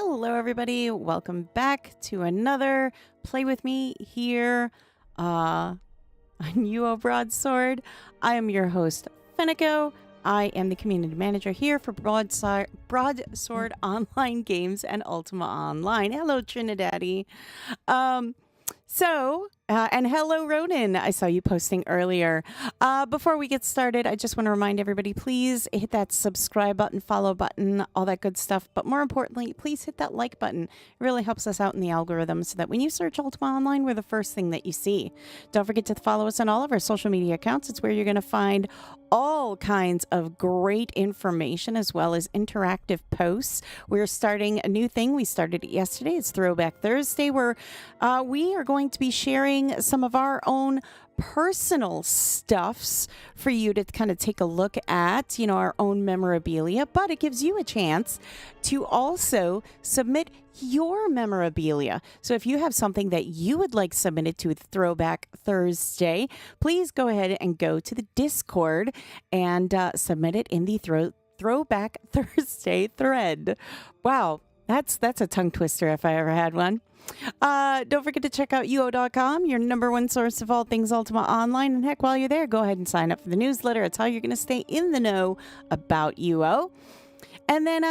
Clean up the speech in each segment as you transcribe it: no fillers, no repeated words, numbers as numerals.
Hello, everybody. Welcome back to another Play With Me here on UO Broadsword. I am your host, Fenneko. I am the community manager here for Broadsword Online Games and Ultima Online. Hello, Trinidaddy. And hello, Ronan. I saw you posting earlier. Before we get started, I just want to remind everybody, please hit that subscribe button, follow button, all that good stuff. But more importantly, please hit that like button. It really helps us out in the algorithm so that when you search Ultima Online, we're the first thing that you see. Don't forget to follow us on all of our social media accounts. It's where you're going to find all kinds of great information as well as interactive posts. We're starting a new thing. We started it yesterday. It's Throwback Thursday, where we are going to be sharing some of our own personal stuffs for you to kind of take a look at, our own memorabilia, but it gives you a chance to also submit your memorabilia. So if you have something that you would like submitted to Throwback Thursday, please go ahead and go to the Discord and submit it in the Throwback Thursday thread. Wow, that's a tongue twister if I ever had one. Don't forget to check out UO.com, your #1 source of all things Ultima Online. And heck, while you're there, go ahead and sign up for the newsletter. It's how you're going to stay in the know about UO. And then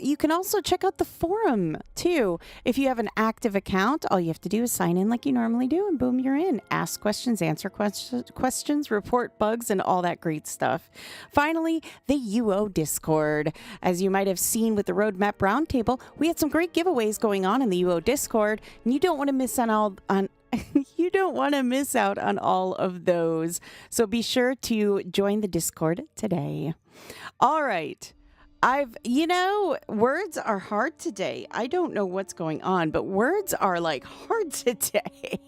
you can also check out the forum, too. If you have an active account, all you have to do is sign in like you normally do, and boom, you're in. Ask questions, answer questions, report bugs, and all that great stuff. Finally, the UO Discord. As you might have seen with the Roadmap Roundtable, we had some great giveaways going on in the UO Discord, and you don't want to miss you don't want to miss out on all of those. So be sure to join the Discord today. All right. Words are hard today. I don't know what's going on, but words are like hard today.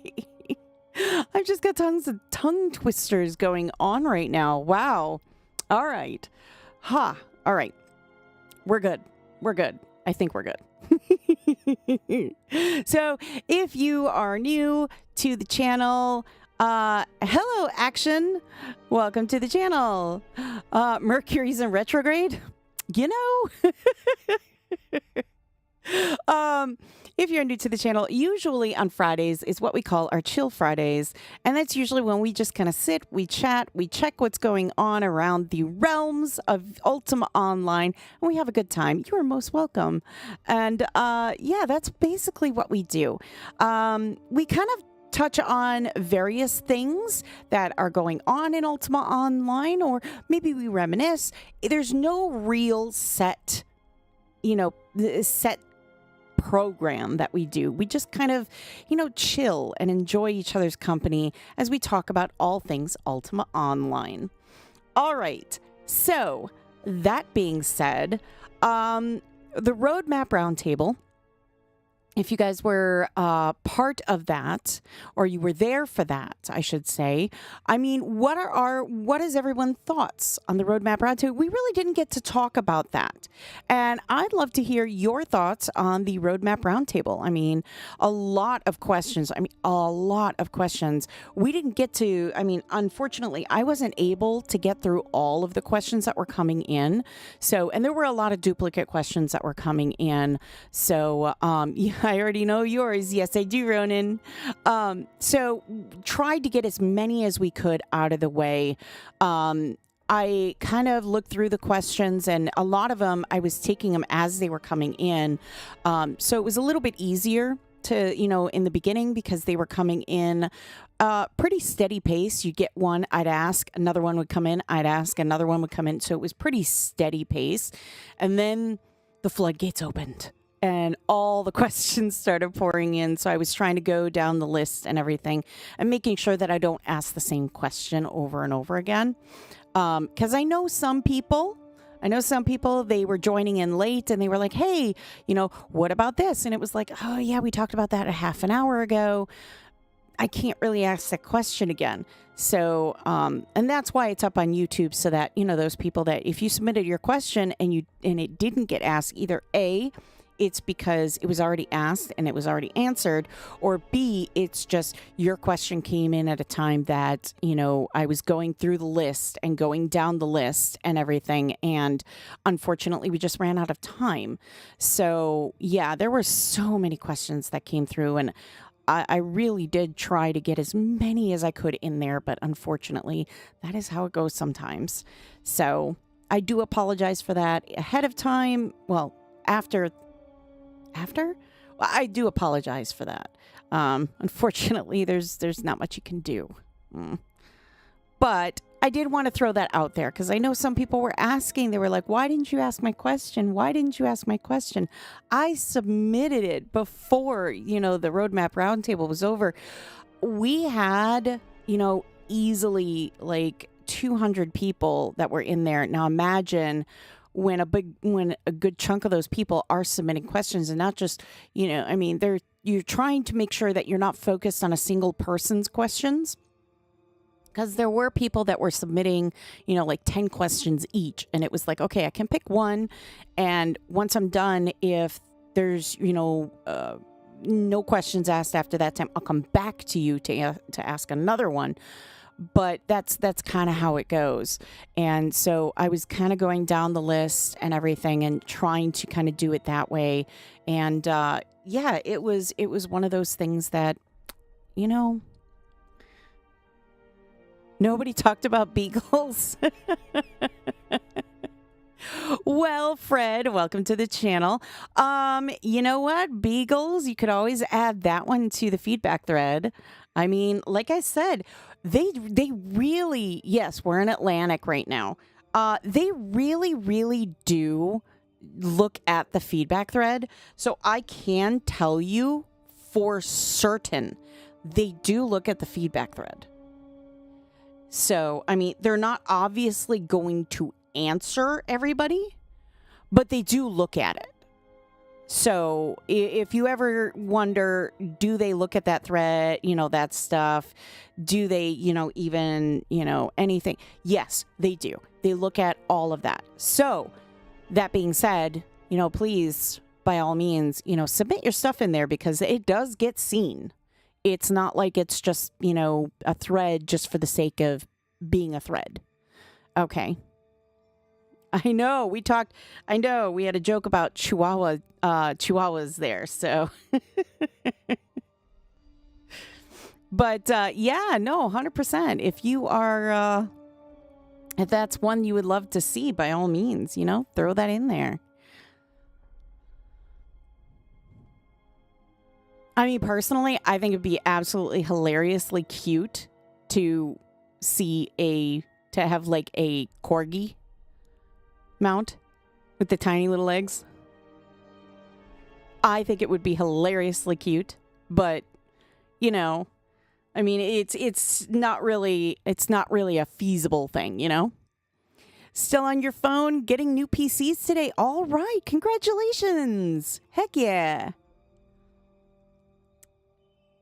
I've just got tons of tongue twisters going on right now. Wow. All right. All right. We're good. I think we're good. So if you are new to the channel, hello, Action. Welcome to the channel. Mercury's in retrograde. If you're new to the channel, usually on Fridays is what we call our Chill Fridays. And that's usually when we just kind of sit, we chat, we check what's going on around the realms of Ultima Online, and we have a good time. You are most welcome. And that's basically what we do. We kind of touch on various things that are going on in Ultima Online, or maybe we reminisce. There's no real set program that we do. We just kind of, chill and enjoy each other's company as we talk about all things Ultima Online. All right. So that being said, the Roadmap Roundtable, if you guys were part of that, or you were there for that, I should say, what is everyone's thoughts on the Roadmap Roundtable? We really didn't get to talk about that. And I'd love to hear your thoughts on the Roadmap Roundtable. A lot of questions. We didn't get to, unfortunately, I wasn't able to get through all of the questions that were coming in. And there were a lot of duplicate questions that were coming in. I already know yours. Yes, I do, Ronan. So tried to get as many as we could out of the way. I kind of looked through the questions, and a lot of them, I was taking them as they were coming in. So it was a little bit easier to, in the beginning, because they were coming in pretty steady pace. You'd get one, I'd ask, another one would come in, I'd ask, another one would come in. So it was pretty steady pace. And then the floodgates opened, and all the questions started pouring in. So I was trying to go down the list and everything, and making sure that I don't ask the same question over and over again. Because I know some people, they were joining in late, and they were like, hey, what about this? And it was like, oh, yeah, we talked about that a half an hour ago. I can't really ask that question again. So, and that's why it's up on YouTube, so that, those people that if you submitted your question and it didn't get asked, either A, it's because it was already asked and it was already answered, or B, it's just your question came in at a time that, I was going through the list and going down the list and everything. And unfortunately, we just ran out of time. So yeah, there were so many questions that came through, and I really did try to get as many as I could in there, but unfortunately, that is how it goes sometimes. So I do apologize for that ahead of time. Well, after? Well, I do apologize for that. Unfortunately, there's not much you can do. But I did want to throw that out there because I know some people were asking. They were like, why didn't you ask my question? Why didn't you ask my question? I submitted it before, the roadmap roundtable was over. We had, easily like 200 people that were in there. Now imagine when a good chunk of those people are submitting questions, and not just, you're trying to make sure that you're not focused on a single person's questions. Because there were people that were submitting, like 10 questions each. And it was like, okay, I can pick one. And once I'm done, if there's, no questions asked after that time, I'll come back to you to ask another one. But that's kind of how it goes. And so I was kind of going down the list and everything and trying to kind of do it that way. And yeah, it was one of those things that, nobody talked about beagles. Well, Fred, welcome to the channel. You know what? Beagles, you could always add that one to the feedback thread. I mean, like I said, they really, yes, we're in Atlantic right now. They really, really do look at the feedback thread. So I can tell you for certain, they do look at the feedback thread. So, I mean, they're not obviously going to answer everybody, but they do look at it. So if you ever wonder, do they look at that thread, that stuff? Do they, even, anything? Yes, they do. They look at all of that. So that being said, please, by all means, submit your stuff in there because it does get seen. It's not like it's just, a thread just for the sake of being a thread. Okay. I know we had a joke about chihuahuas there. So, but, yeah, no, 100%. If you are, if that's one you would love to see, by all means, throw that in there. I mean, personally, I think it'd be absolutely hilariously cute to have like a corgi mount with the tiny little legs. I think it would be hilariously cute, but I mean, it's not really a feasible thing, Still on your phone, getting new PCs today. All right, congratulations. Heck yeah.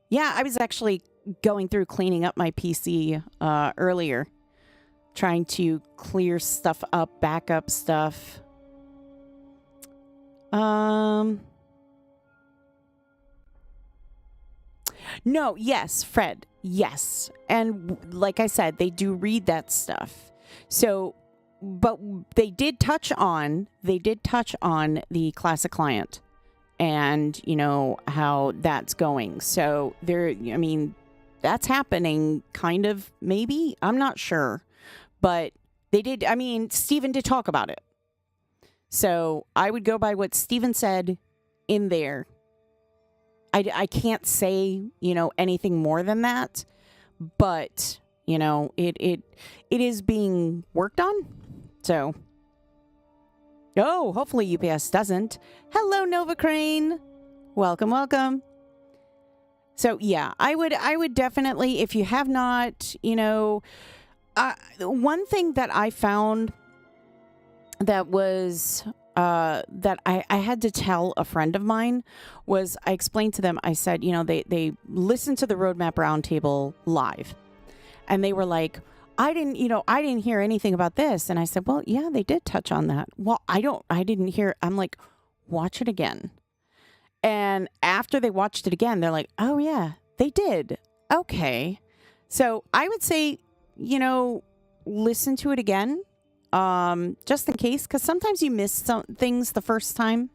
Yeah, I was actually going through cleaning up my PC earlier, trying to clear stuff up, back up stuff. No, yes, Fred, yes. And like I said, they do read that stuff. So, but they did touch on the classic client. And, how that's going. So that's happening kind of, maybe. I'm not sure. But they did, Steven did talk about it. So I would go by what Steven said in there. I can't say, anything more than that. But, it is being worked on. So... Oh, hopefully UPS doesn't. Hello, Nova Crane. Welcome, welcome. So yeah, I would definitely, if you have not, one thing that I found that was that I had to tell a friend of mine was I explained to them. I said, they listened to the Roadmap Roundtable live, and they were like, I didn't hear anything about this. And I said, well, yeah, they did touch on that. Well, I didn't hear. I'm like, watch it again. And after they watched it again, they're like, oh, yeah, they did. Okay. So I would say, listen to it again, just in case, because sometimes you miss some things the first time.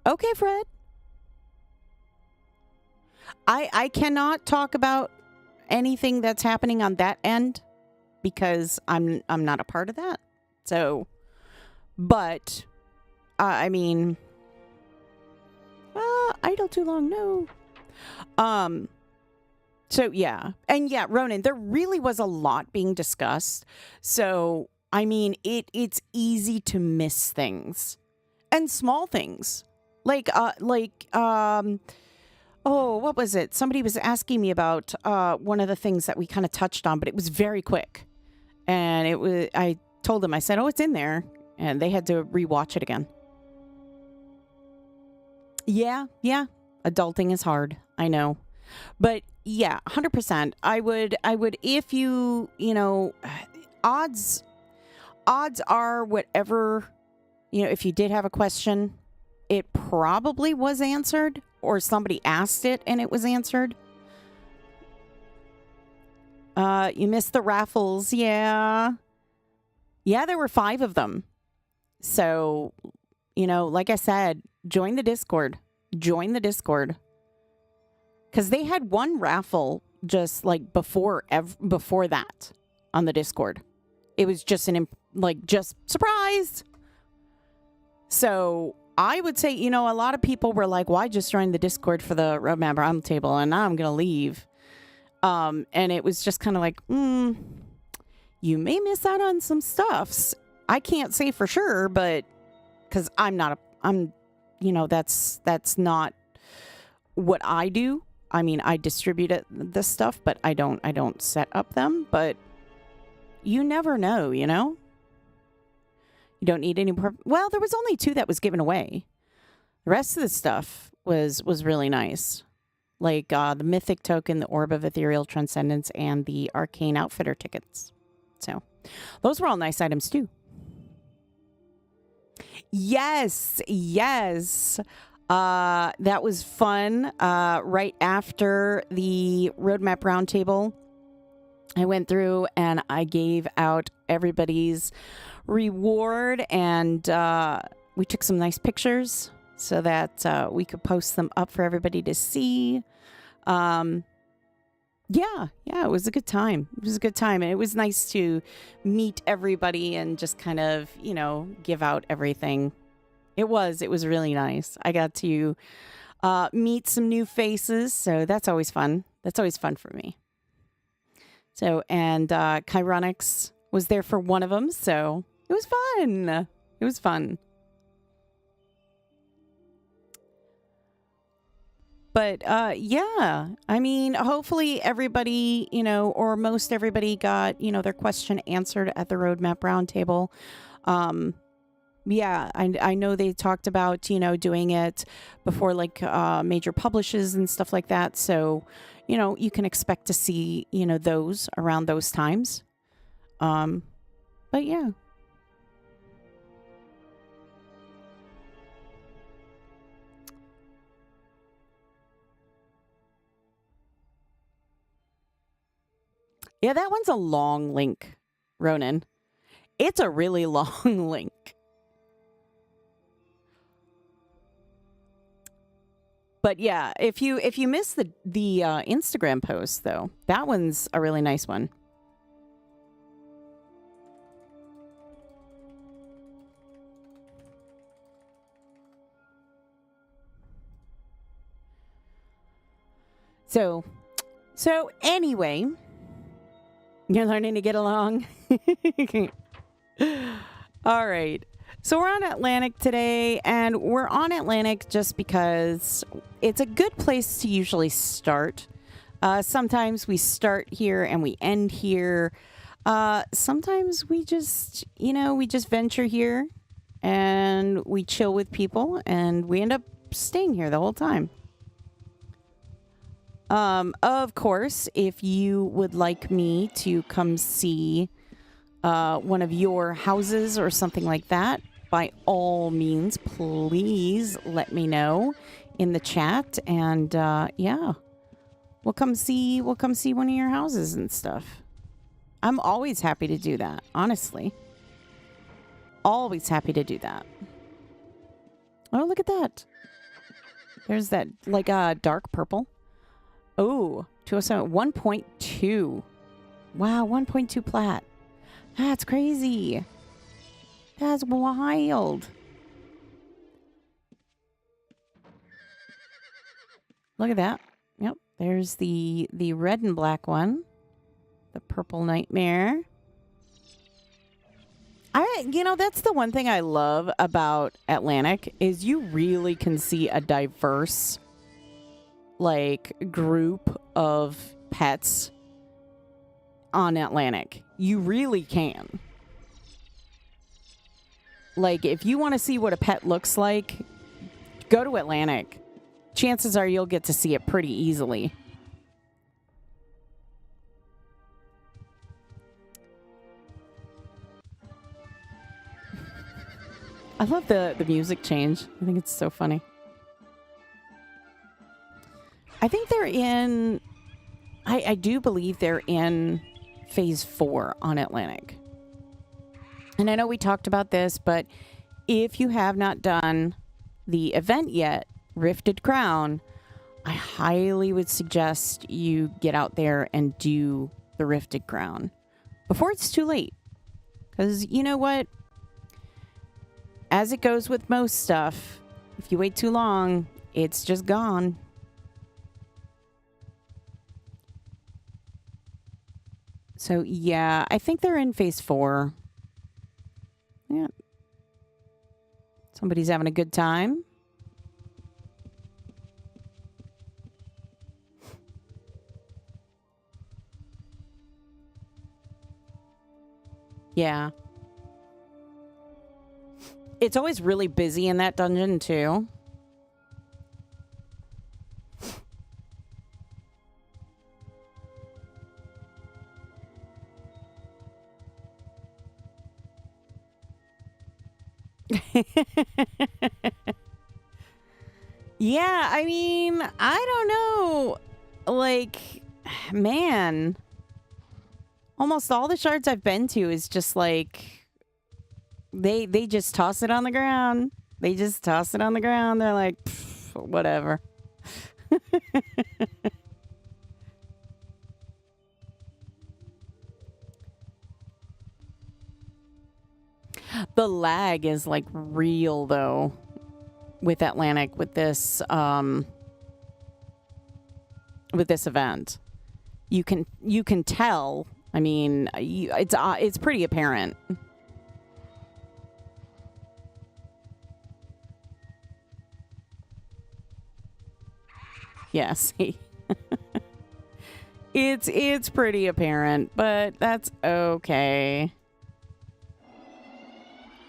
Okay, Fred. I cannot talk about anything that's happening on that end because I'm not a part of that. So, but I mean, idle too long, no. So yeah, and yeah, Ronan, there really was a lot being discussed. So I mean, it's easy to miss things and small things oh, what was it? Somebody was asking me about one of the things that we kind of touched on, but it was very quick. And I told them, I said, oh, it's in there. And they had to rewatch it again. Yeah. Adulting is hard. I know. But yeah, 100%. I would, if odds are whatever, if you did have a question, it probably was answered. Or somebody asked it and it was answered. You missed the raffles. Yeah. Yeah, there were 5 of them. So, like I said, join the Discord. Join the Discord. Because they had one raffle just like before that on the Discord. It was just just surprise. So I would say, a lot of people were like, why just join the Discord for the Roadmap Roundtable and now I'm going to leave. And it was just kind of like, you may miss out on some stuffs. I can't say for sure, but because that's not what I do. I mean, I distribute this stuff, but I don't set up them, but you never know, You don't need any... Well, there was only 2 that was given away. The rest of the stuff was really nice. Like the Mythic Token, the Orb of Ethereal Transcendence, and the Arcane Outfitter tickets. So, those were all nice items, too. Yes. That was fun. Right after the Roadmap Roundtable, I went through and I gave out everybody's reward, and we took some nice pictures so that we could post them up for everybody to see. Yeah, it was a good time. And it was nice to meet everybody and just kind of, give out everything. It was really nice. I got to meet some new faces, so that's always fun. That's always fun for me. So, and Chironix was there for one of them, so it was fun. But, yeah, I mean, hopefully everybody, or most everybody got, their question answered at the Roadmap Roundtable. Yeah, I know they talked about, doing it before major publishes and stuff like that. So, you can expect to see, those around those times. But yeah. Yeah, that one's a long link, Ronan. It's a really long link. But yeah, if you miss the Instagram post though, that one's a really nice one. So anyway, you're learning to get along. All right. So we're on Atlantic today, and we're on Atlantic just because it's a good place to usually start. Sometimes we start here and we end here. Sometimes we just venture here and we chill with people, and we end up staying here the whole time. Of course, if you would like me to come see one of your houses or something like that, by all means, please let me know in the chat, and yeah, we'll come see one of your houses and stuff. I'm always happy to do that, honestly. Always happy to do that. Oh, look at that. There's that, like, dark purple. Oh, 207, 1.2. Wow, 1.2 plat. That's crazy. That's wild. Look at that. Yep, there's the red and black one. The purple nightmare. You know, that's the one thing I love about Atlantic is you really can see a diverse, like, group of pets on Atlantic. You really can. Like, if you want to see what a pet looks like, go to Atlantic. Chances are you'll get to see it pretty easily. I love the music change. I think it's so funny. I think they're in... I do believe they're in Phase 4 on Atlantic. And I know we talked about this, but if you have not done the event yet, Rifted Crown, I highly would suggest you get out there and do the Rifted Crown before it's too late. Because you know what? As it goes with most stuff, if you wait too long, it's just gone. So, yeah, I think they're in Phase 4. Yeah. Somebody's having a good time. Yeah. It's always really busy in that dungeon, too. Yeah, I mean, I don't know. Like, man. Almost all the shards I've been to is just like... They just toss it on the ground. They just toss it on the ground. They're like, whatever. The lag is like real though with Atlantic with this event. You can tell. I mean, it's pretty apparent. Yeah, see. It's pretty apparent, but that's okay.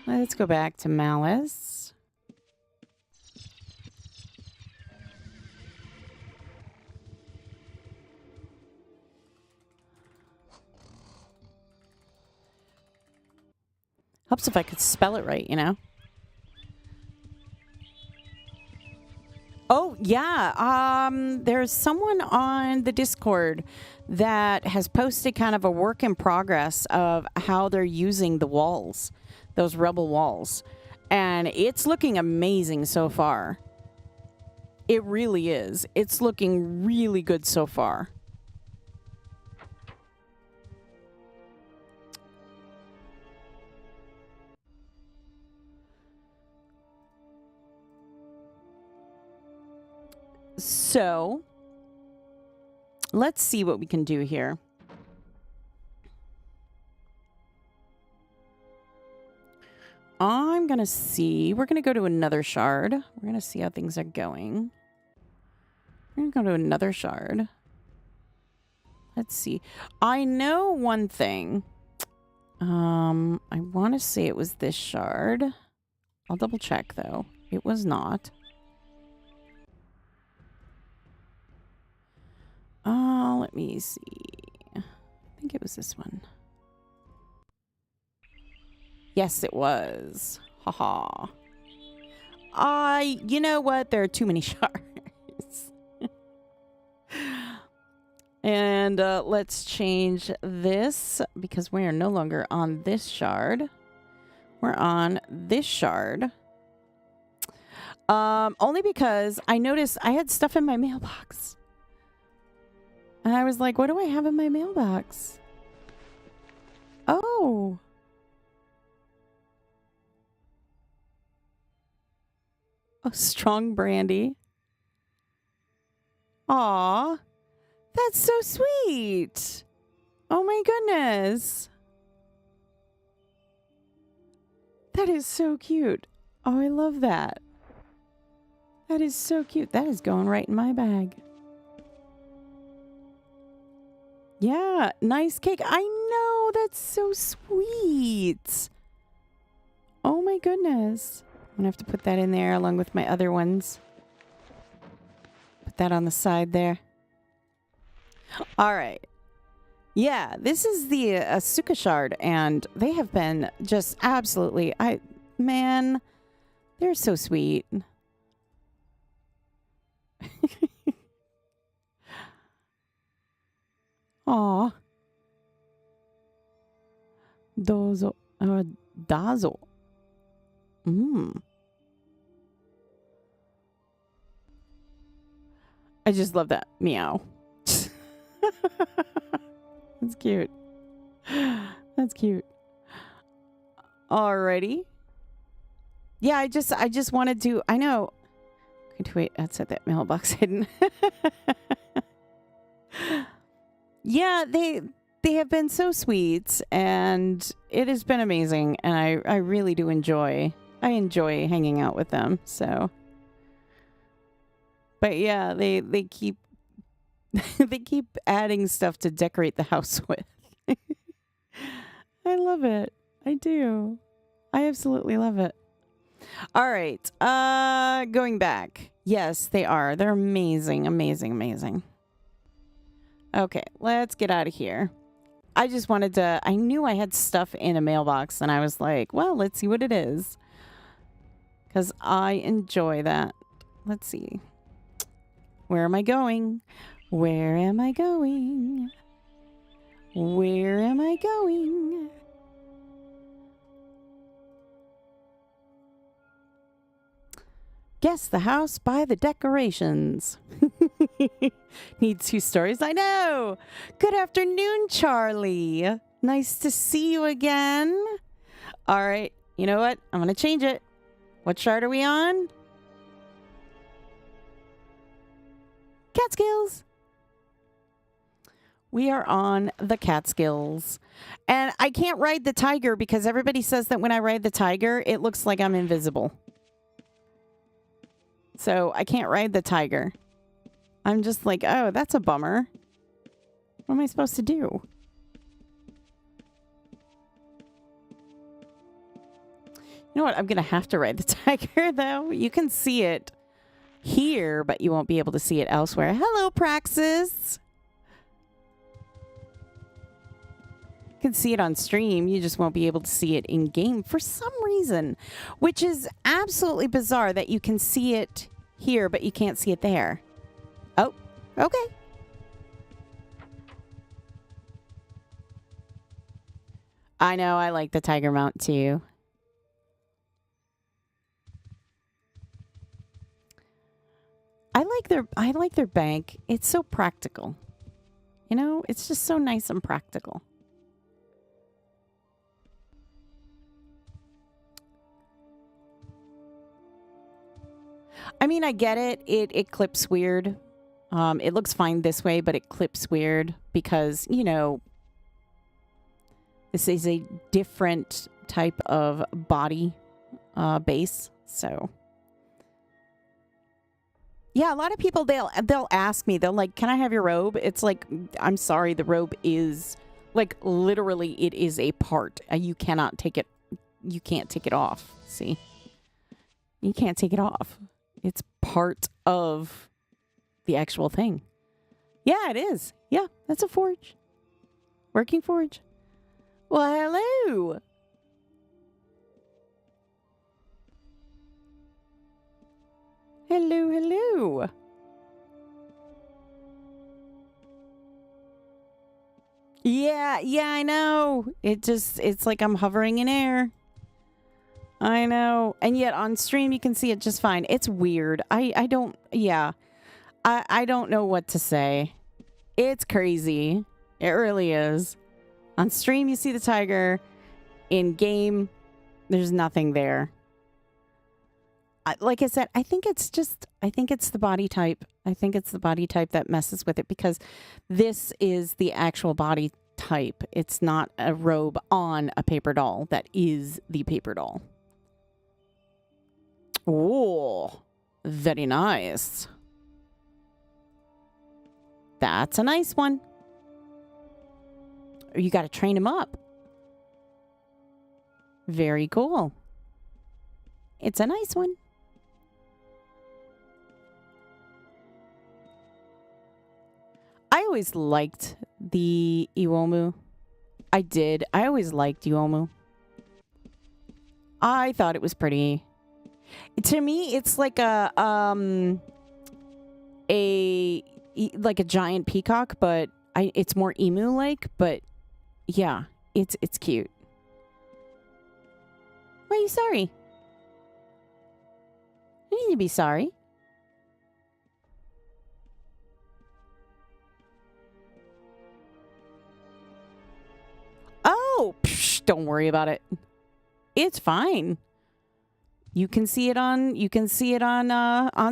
Let's go back to Malice. Helps if I could spell it right, you know? Oh, yeah. There's someone on the Discord that has posted kind of a work in progress of how they're using the walls, those rebel walls. And it's looking amazing so far. It really is. It's looking really good so far. So, let's see what we can do here. I'm going to see. We're going to go to another shard. We're going to see how things are going. We're going to go to another shard. Let's see. I know one thing. I want to say it was this shard. I'll double check, though. It was not. Let me see. I think it was this one. Yes, it was. Haha. You know what? There are too many shards. And let's change this because we are no longer on this shard. We're on this shard. Only because I noticed I had stuff in my mailbox. And I was like, what do I have in my mailbox? Oh. A strong brandy. Aw. That's so sweet. Oh my goodness. That is so cute. Oh, I love that. That is so cute. That is going right in my bag. Yeah, nice cake. I know. That's so sweet. Oh my goodness. I'm going to have to put that in there along with my other ones. Put that on the side there. All right. Yeah, this is the Asuka shard, and they have been just absolutely... Man, they're so sweet. Aw. Dozo. Dazo. I just love that. Meow. That's cute. That's cute. Alrighty. Yeah, I just wanted to... I know... Wait, that's at that mailbox hidden. Yeah, they have been so sweet, and it has been amazing, and I really do enjoy... I enjoy hanging out with them, so... But yeah, they keep... they keep adding stuff to decorate the house with. I love it. I do. I absolutely love it. All right. Going back. Yes, they are. They're amazing, amazing, amazing. Okay, let's get out of here. I just wanted to... I knew I had stuff in a mailbox, and I was like, well, let's see what it is. Because I enjoy that. Let's see. Where am I going? Where am I going? Where am I going? Guess the house by the decorations. Need 2 stories? I know. Good afternoon, Charlie. Nice to see you again. All right. You know what? I'm going to change it. What shard are we on? Catskills. We are on the Catskills. And I can't ride the tiger because everybody says that when I ride the tiger, it looks like I'm invisible. So I can't ride the tiger. I'm just like, oh, that's a bummer. What am I supposed to do? You know what? I'm going to have to ride the tiger, though. You can see it here, but you won't be able to see it elsewhere. Hello, Praxis. You can see it on stream. You just won't be able to see it in game for some reason, which is absolutely bizarre that you can see it here, but you can't see it there. Oh, okay. I know. I like the tiger mount too. I like their bank. It's so practical. You know, it's just so nice and practical. I mean, I get it. It clips weird. It looks fine this way, but it clips weird because, you know, this is a different type of body base. So, yeah, a lot of people, they'll ask me, they'll like, can I have your robe? It's like, I'm sorry, the robe is like literally it is a part. You cannot take it. You can't take it off. See, you can't take it off. It's part of the actual thing. Yeah, it is. Yeah, that's a forge. Working forge. Well, hello. Hello, hello. Yeah, I know. It's like I'm hovering in air. I know. And yet on stream you can see it just fine. It's weird. I don't, yeah. I don't know what to say. It's crazy. It really is. On stream you see the tiger. In game, there's nothing there. Like I said, I think it's the body type. I think it's the body type that messes with it because this is the actual body type. It's not a robe on a paper doll. That is the paper doll. Oh, very nice. That's a nice one. You got to train him up. Very cool. It's a nice one. I always liked the Iwomu. I did. I always liked Iwomu. I thought it was pretty. To me, it's like a giant peacock, but it's more emu-like. But yeah, it's cute. Why are you sorry? You need to be sorry. Oh, psh, don't worry about it. It's fine. You can see it on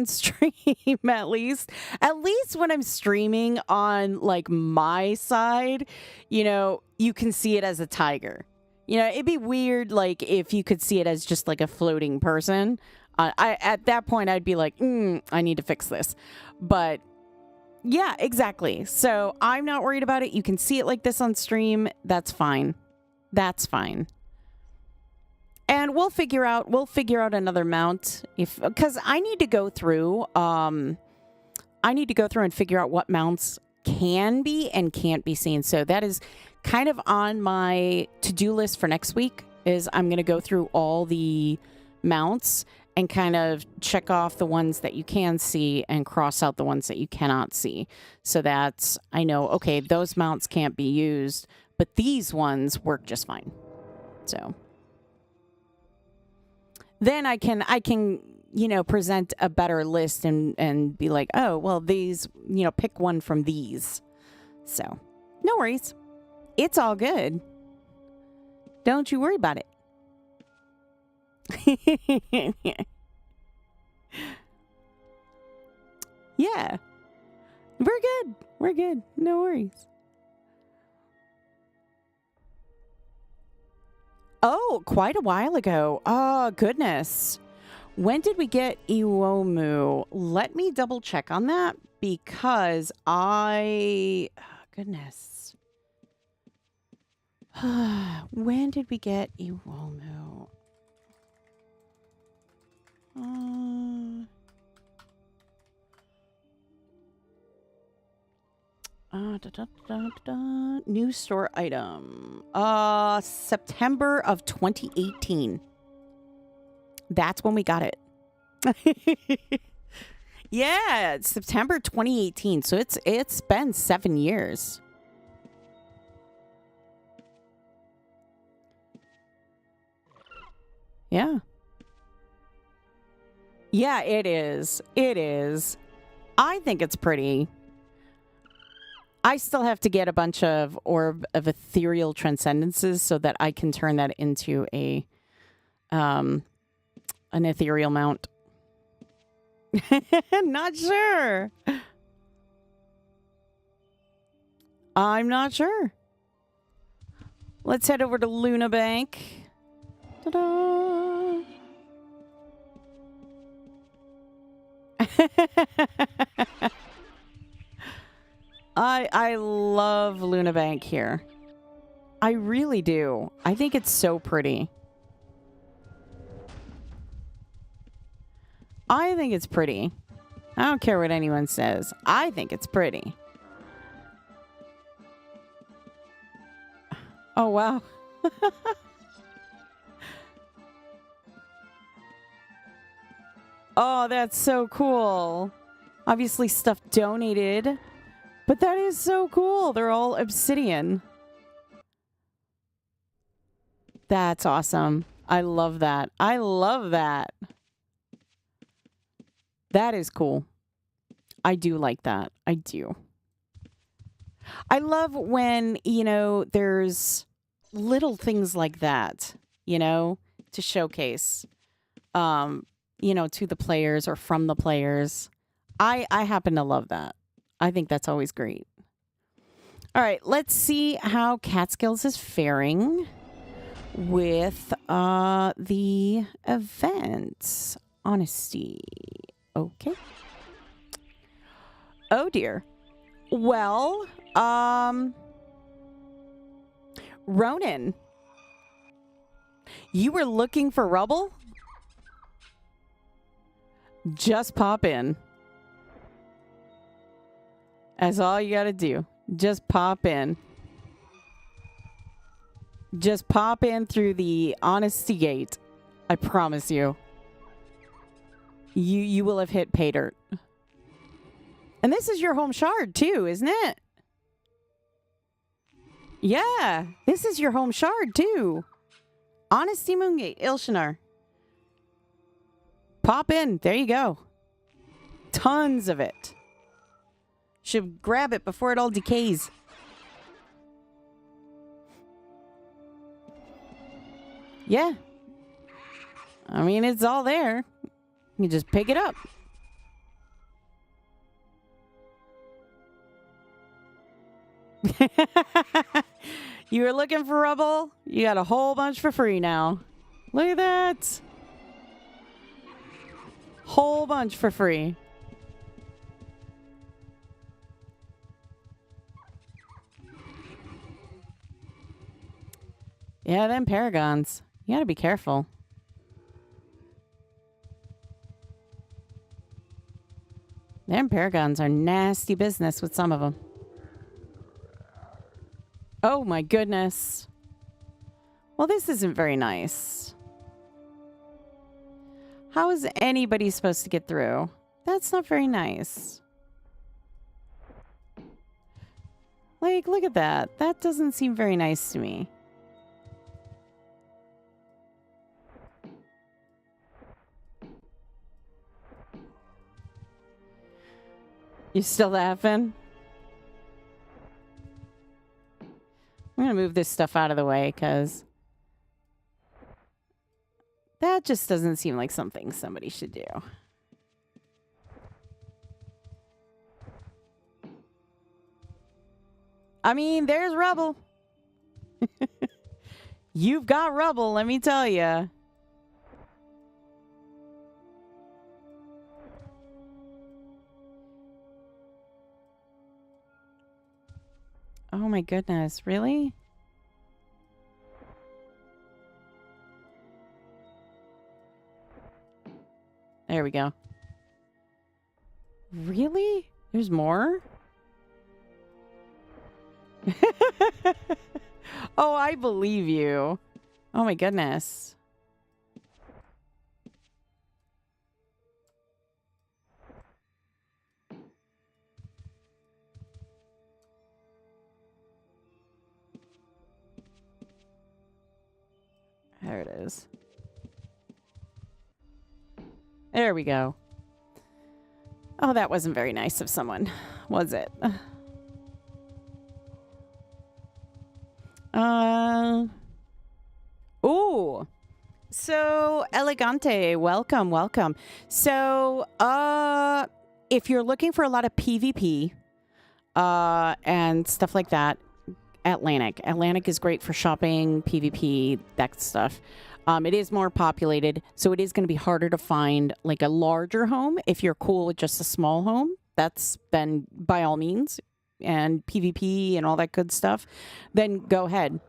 stream at least. At least when I'm streaming on like my side, you can see it as a tiger. It'd be weird like if you could see it as just like a floating person. At that point I'd be like, I need to fix this. But yeah, exactly. So I'm not worried about it. You can see it like this on stream. That's fine. That's fine. And we'll figure out another mount because I need to go through and figure out what mounts can be and can't be seen. So that is kind of on my to-do list for next week is I'm going to go through all the mounts and kind of check off the ones that you can see and cross out the ones that you cannot see. So that I know, okay, those mounts can't be used, but these ones work just fine. So then I can present a better list and be like, oh, well, these, pick one from these. So no worries. It's all good. Don't you worry about it. Yeah. We're good. We're good. No worries. Oh, quite a while ago. Oh, goodness. When did we get Iwomu? Let me double check on that because goodness. When did we get Iwomu? New store item. September of 2018. That's when we got it. Yeah, it's September 2018. So it's been 7 years. Yeah. Yeah, it is. It is. I think it's pretty. I still have to get a bunch of Orb of Ethereal Transcendences so that I can turn that into an ethereal mount. Not sure. I'm not sure. Let's head over to Luna Bank. Ta-da! I love Luna Bank here. I really do. I think it's so pretty. I think it's pretty. I don't care what anyone says. I think it's pretty. Oh, wow. Oh, that's so cool. Obviously stuff donated, but that is so cool. They're all obsidian. That's awesome. I love that. I love that. That is cool. I do like that. I do. I love when, you know, there's little things like that, you know, to showcase, you know, to the players or from the players. I happen to love that. I think that's always great. All right, let's see how Catskills is faring with the events. Honesty. Okay. Oh dear. Well, Ronan, you were looking for rubble? Just pop in. That's all you gotta do. Just pop in. Just pop in through the honesty gate. I promise you. You will have hit pay dirt. And this is your home shard too, isn't it? Yeah, this is your home shard too. Honesty Moongate, Ilshanar. Pop in. There you go. Tons of it. Should grab it before it all decays. Yeah. I mean, it's all there. You can just pick it up. You were looking for rubble? You got a whole bunch for free now. Look at that. Whole bunch for free. Yeah, them paragons. You gotta be careful. Them paragons are nasty business with some of them. Oh my goodness. Well, this isn't very nice. How is anybody supposed to get through? That's not very nice. Like, look at that. That doesn't seem very nice to me. You still laughing? I'm going to move this stuff out of the way because that just doesn't seem like something somebody should do. I mean, there's rubble. You've got rubble, let me tell you. Oh my goodness, really? There we go. Really? There's more? Oh, I believe you. Oh my goodness. There it is. There we go. Oh, that wasn't very nice of someone, was it? Ooh. So, Elegante, welcome, welcome. So, if you're looking for a lot of PvP, and stuff like that, Atlantic. Atlantic is great for shopping, PvP, that stuff. It is more populated, so it is going to be harder to find like a larger home. If you're cool with just a small home, that's then by all means, and PvP and all that good stuff, then go ahead.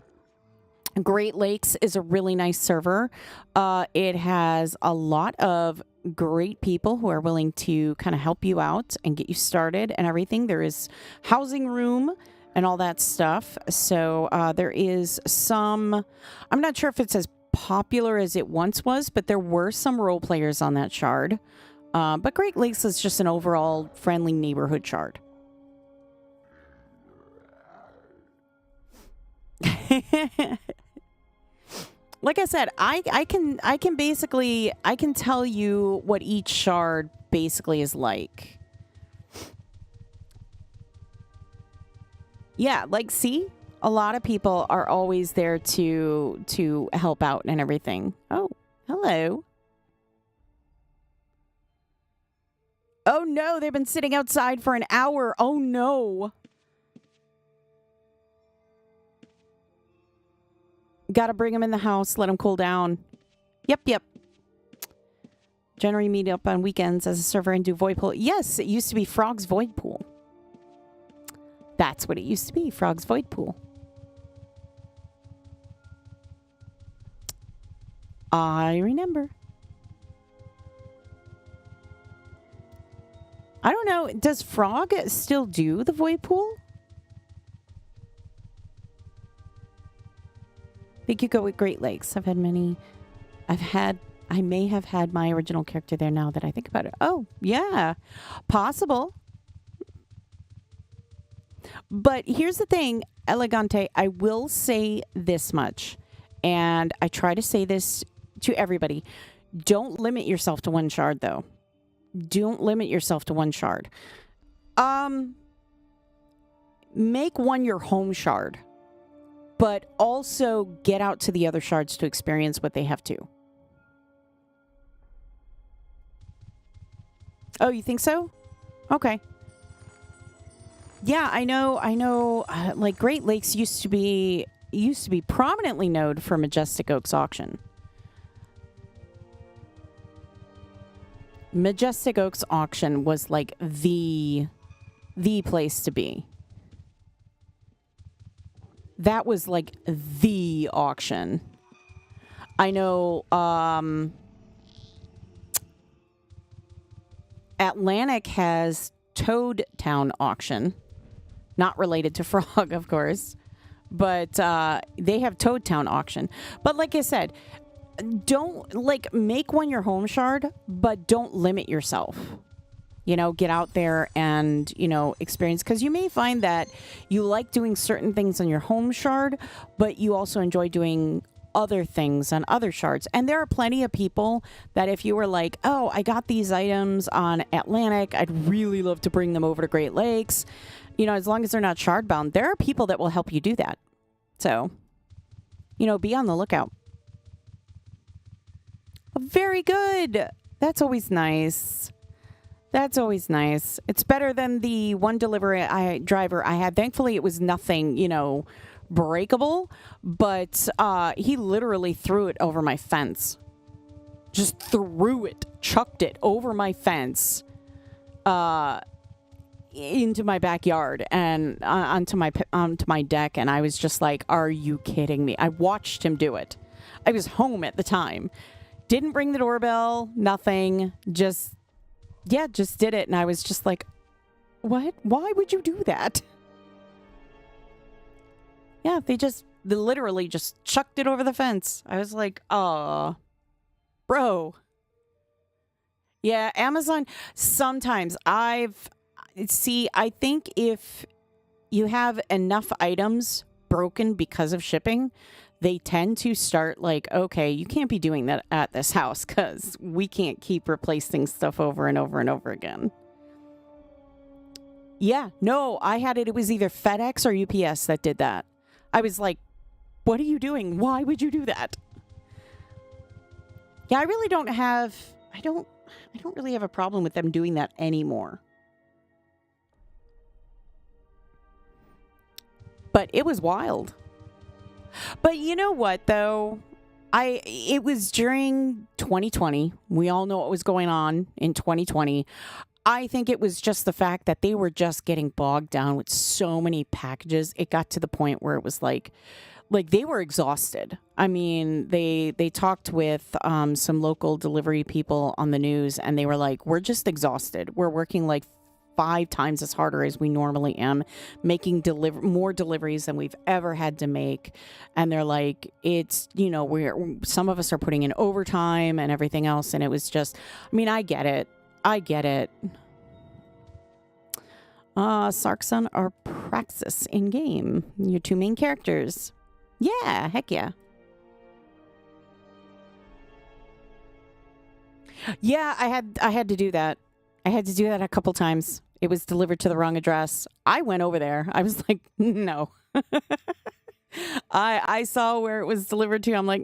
Great Lakes is a really nice server. It has a lot of great people who are willing to kind of help you out and get you started and everything. There is housing room and all that stuff. So there is some, I'm not sure if it's as popular as it once was, but there were some role players on that shard. But Great Lakes is just an overall friendly neighborhood shard. Like I said, I can basically, I can tell you what each shard basically is like. Yeah, like, see? A lot of people are always there to help out and everything. Oh, hello. Oh no, they've been sitting outside for an hour. Oh no. Gotta bring them in the house, let them cool down. Yep. Generally meet up on weekends as a server and do void pool. Yes, it used to be Frog's Void Pool. That's what it used to be, Frog's Void Pool. I remember. I don't know, does Frog still do the Void Pool? I think you go with Great Lakes. I've had many. I may have had my original character there now that I think about it. Oh, yeah. Possible. But here's the thing, Elegante, I will say this much, and I try to say this to everybody. Don't limit yourself to one shard, though. Don't limit yourself to one shard. Make one your home shard, but also get out to the other shards to experience what they have too. Oh, you think so? Okay. Yeah, I know. Like Great Lakes used to be prominently known for Majestic Oaks Auction. Majestic Oaks Auction was like the place to be. That was like the auction. I know Atlantic has Toad Town Auction. Not related to Frog, of course. But they have Toad Town Auction. But like I said, don't, like, make one your home shard, but don't limit yourself. You know, get out there and, you know, experience. Because you may find that you like doing certain things on your home shard, but you also enjoy doing other things on other shards. And there are plenty of people that if you were like, oh, I got these items on Atlantic, I'd really love to bring them over to Great Lakes. You know, as long as they're not shard bound, there are people that will help you do that. So, you know, be on the lookout. Very good. That's always nice. That's always nice. It's better than the one delivery driver I had. Thankfully, it was nothing, you know, breakable, but he literally threw it over my fence. Just threw it, chucked it over my fence into my backyard and onto my deck, and I was just like, are you kidding me? I watched him do it. I was home at the time. Didn't ring the doorbell, nothing. Just did it. And I was just like, what? Why would you do that? Yeah, they literally just chucked it over the fence. I was like, oh, bro. Yeah, Amazon, sometimes I think if you have enough items broken because of shipping, they tend to start like, okay, you can't be doing that at this house because we can't keep replacing stuff over and over and over again. Yeah, no, I had it. It was either FedEx or UPS that did that. I was like, what are you doing? Why would you do that? Yeah, I really don't have, I don't really have a problem with them doing that anymore. But it was wild. But you know what, though? It was during 2020. We all know what was going on in 2020. I think it was just the fact that they were just getting bogged down with so many packages. It got to the point where it was like they were exhausted. I mean, they talked with some local delivery people on the news, and they were like, we're just exhausted. We're working like 5 times as harder as we normally am, making more deliveries than we've ever had to make. And they're like, it's, you know, some of us are putting in overtime and everything else. And it was just, I mean, I get it. I get it. Sarkson or Praxis in game. Your 2 main characters. Yeah, heck yeah. Yeah, I had to do that. I had to do that a couple times. It was delivered to the wrong address. I went over there. I was like, no. I saw where it was delivered to. I'm like,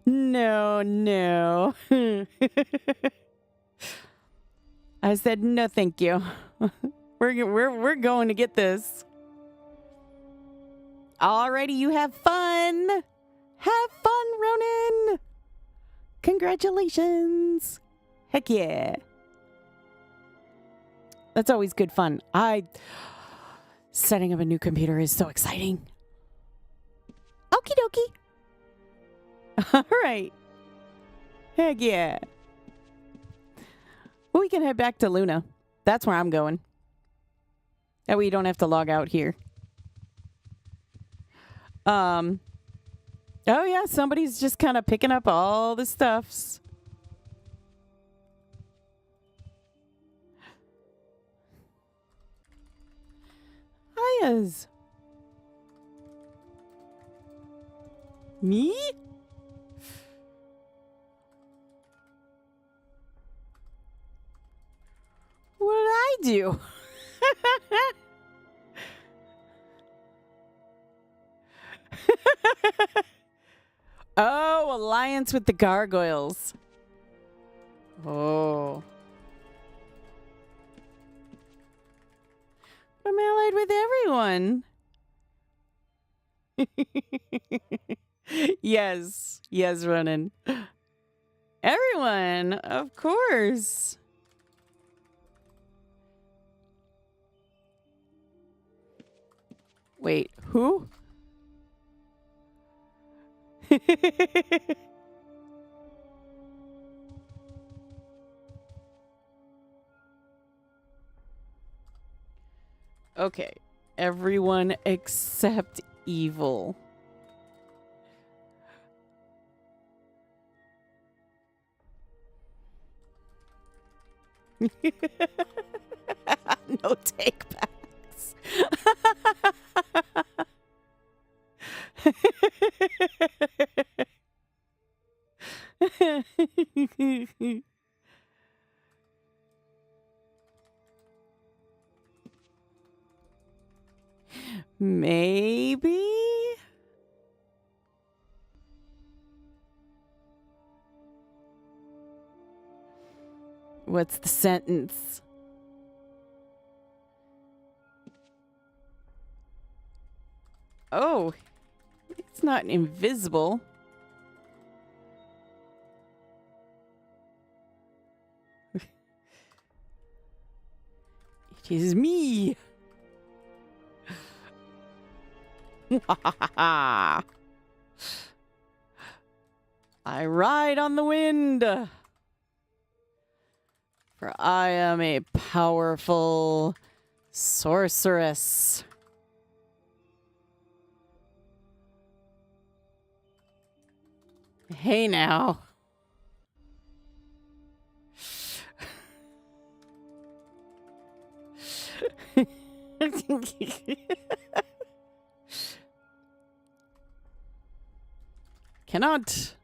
no. I said, no, thank you. We're going to get this. Alrighty, you have fun. Have fun, Ronan. Congratulations. Heck yeah. That's always good fun. Setting up a new computer is so exciting. Okie dokie. All right. Heck yeah. Well, we can head back to Luna. That's where I'm going. That way you don't have to log out here. Oh yeah, somebody's just kind of picking up all the stuffs. Hiya's. Me? What did I do? Oh, alliance with the gargoyles. Oh. I'm allied with everyone. Yes. Yes, Ronan. Everyone, of course. Wait, who? Okay. Everyone except evil. No take backs. Maybe? What's the sentence? Oh, it's not invisible. It is me. I ride on the wind. For I am a powerful sorceress. Hey now. Cannot.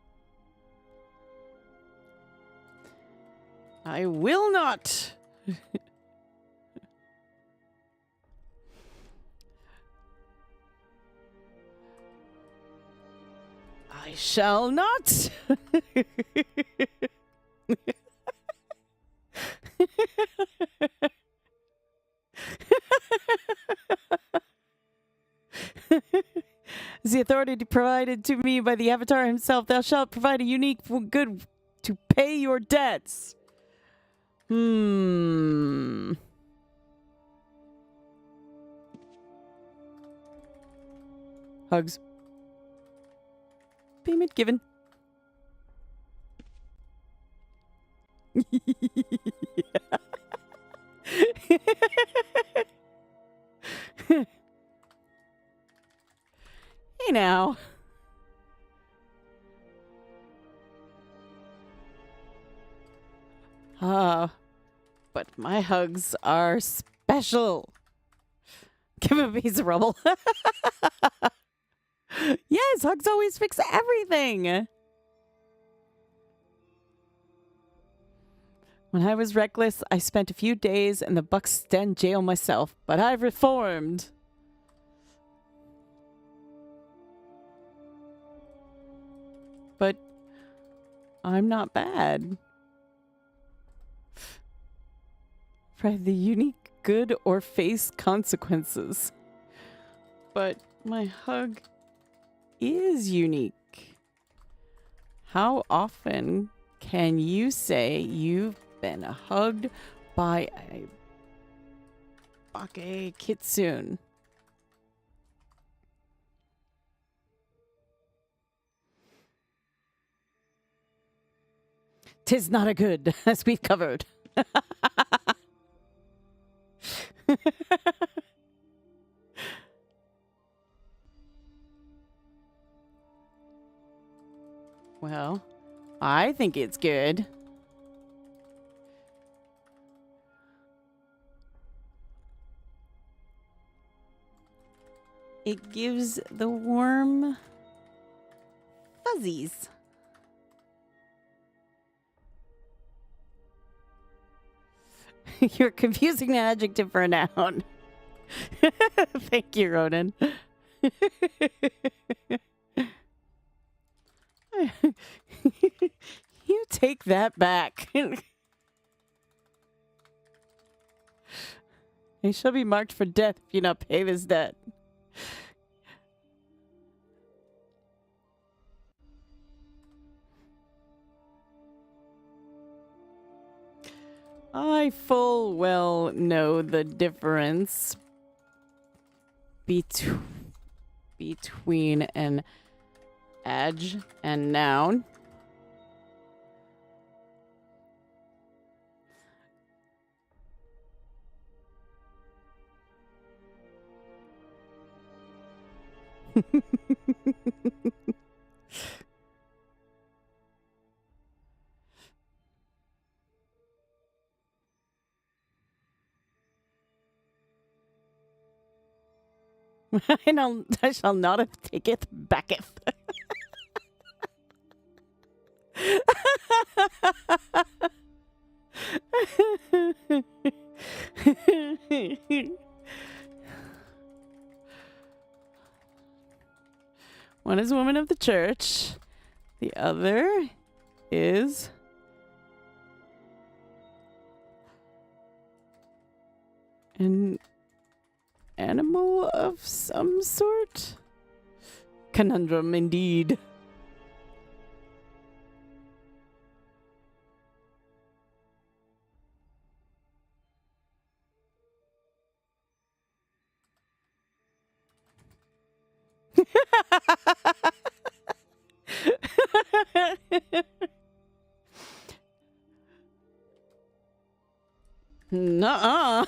I will not. I shall not. The authority provided to me by the Avatar himself, thou shalt provide a unique good to pay your debts. Hugs. Payment given. Hey now. But my hugs are special. Give him a piece of rubble. Yes, hugs always fix everything. When I was reckless, I spent a few days in the Buxton jail myself, but I've reformed. But I'm not bad. For the unique good or face consequences. But my hug is unique. How often can you say you've been hugged by a bake kitsune? Tis not a good, as we've covered. Well, I think it's good. It gives the warm fuzzies. You're confusing an adjective for a noun. Thank you, Ronan. You take that back. He shall be marked for death if you not pay this debt. I full well know the difference between an adj and noun. I shall not have taketh backeth. One is a woman of the church. The other is an animal of some sort? Conundrum indeed. Nuh-uh.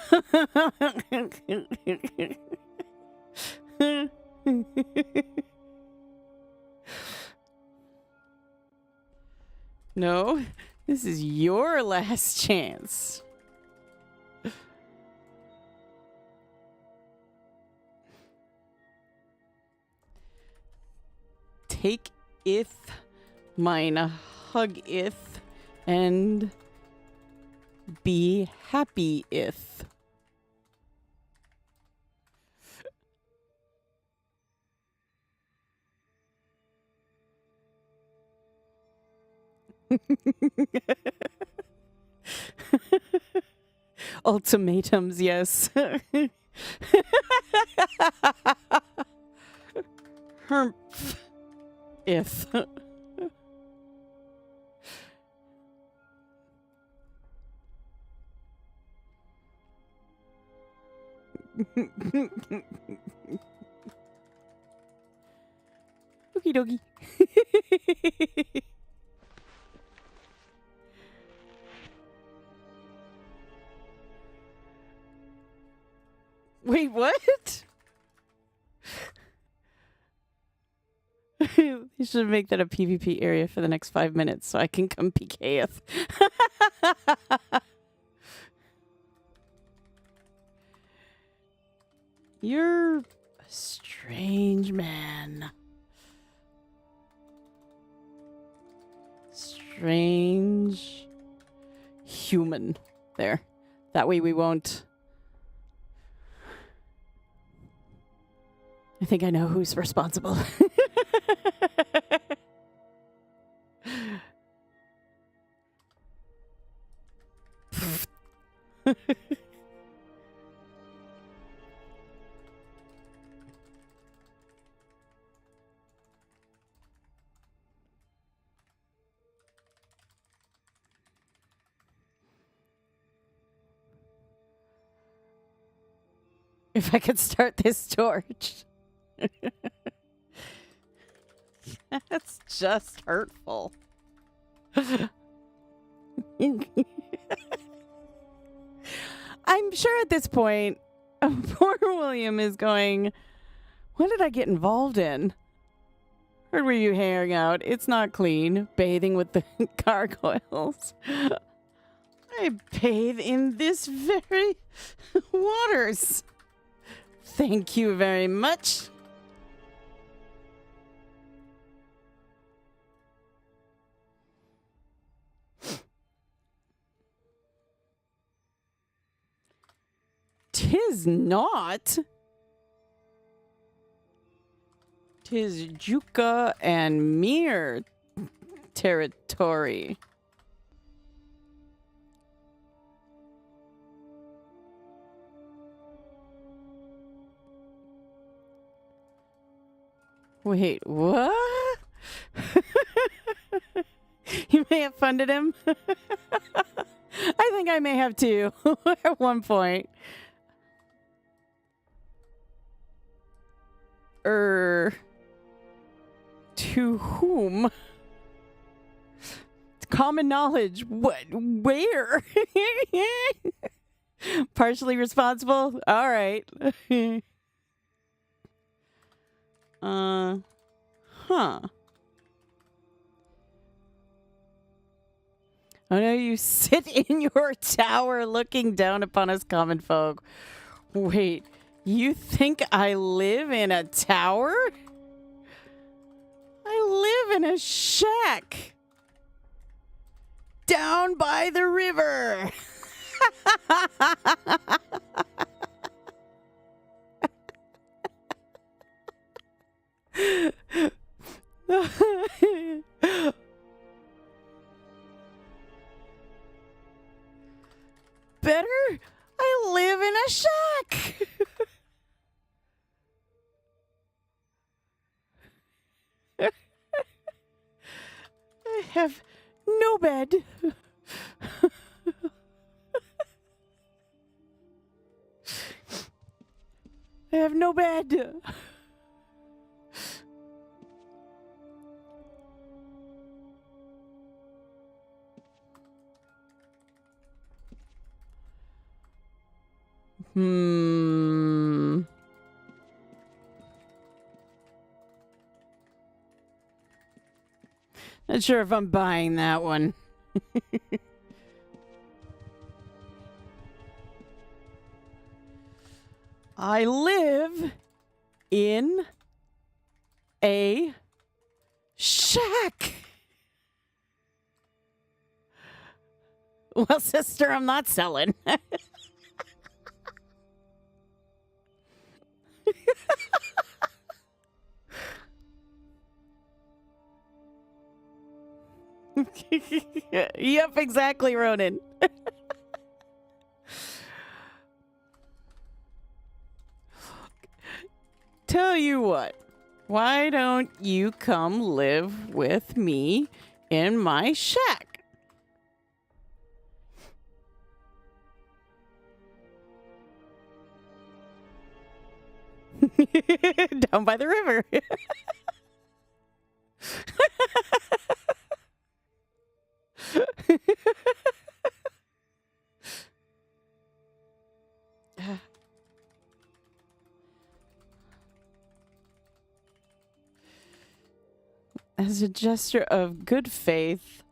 No, this is your last chance. Take ith, mine hug ith, and be happy ith. Ultimatums, yes. Hermph. If. Okie dokie. Wait, what? You should make that a PvP area for the next 5 minutes so I can come PKeth. You're a strange man. Strange human. There. That way we won't... I think I know who's responsible. If I could start this torch. That's just hurtful. I'm sure at this point, poor William is going, what did I get involved in? Where were you hanging out? It's not clean. Bathing with the gargoyles. I bathe in this very waters. Thank you very much. Tis not. Tis Juka and Mir territory. Wait, what? You may have funded him. I think I may have too at one point. To whom? Common knowledge. What? Where? Partially responsible? All right. Huh. Oh no, you sit in your tower looking down upon us common folk. Wait, you think I live in a tower? I live in a shack. Down by the river. Better? I live in a shack. I have no bed. I have no bed. Not sure if I'm buying that one. I live in a shack. Well, sister, I'm not selling. Yep, exactly, Ronan. Tell you what, why don't you come live with me in my shack? Down by the river. as a gesture of good faith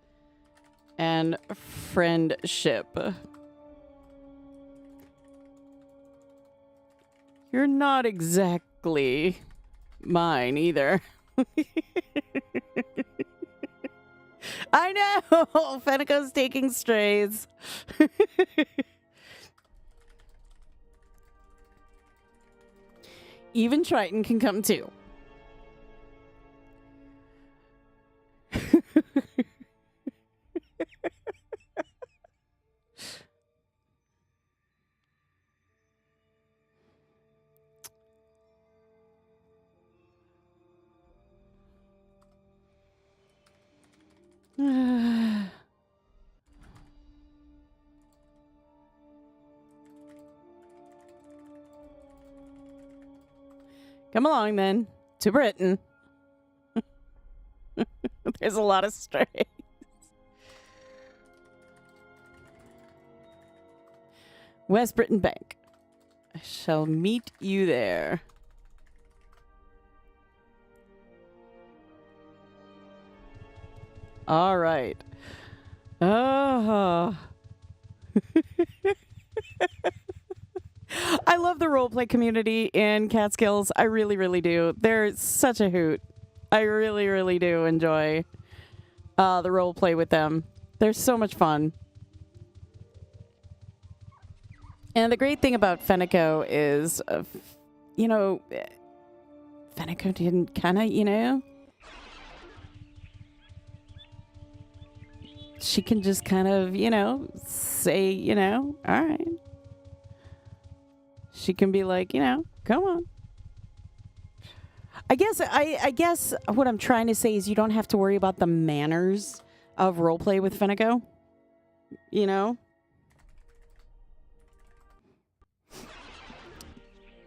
and friendship. You're not exactly mine either. I know! Fenneko's taking strays. Even Triton can come too. Come along then to Britain. There's a lot of strays. West Britain Bank. I shall meet you there. All right. Oh. I love the roleplay community in Catskills. I really, really do. They're such a hoot. I really, really do enjoy the roleplay with them. They're so much fun. And the great thing about Fenneko is, you know, Fenneko didn't kind of, you know, she can just kind of, you know, say, you know, all right. She can be like, you know, come on. I guess what I'm trying to say is you don't have to worry about the manners of roleplay with Fenneko. You know?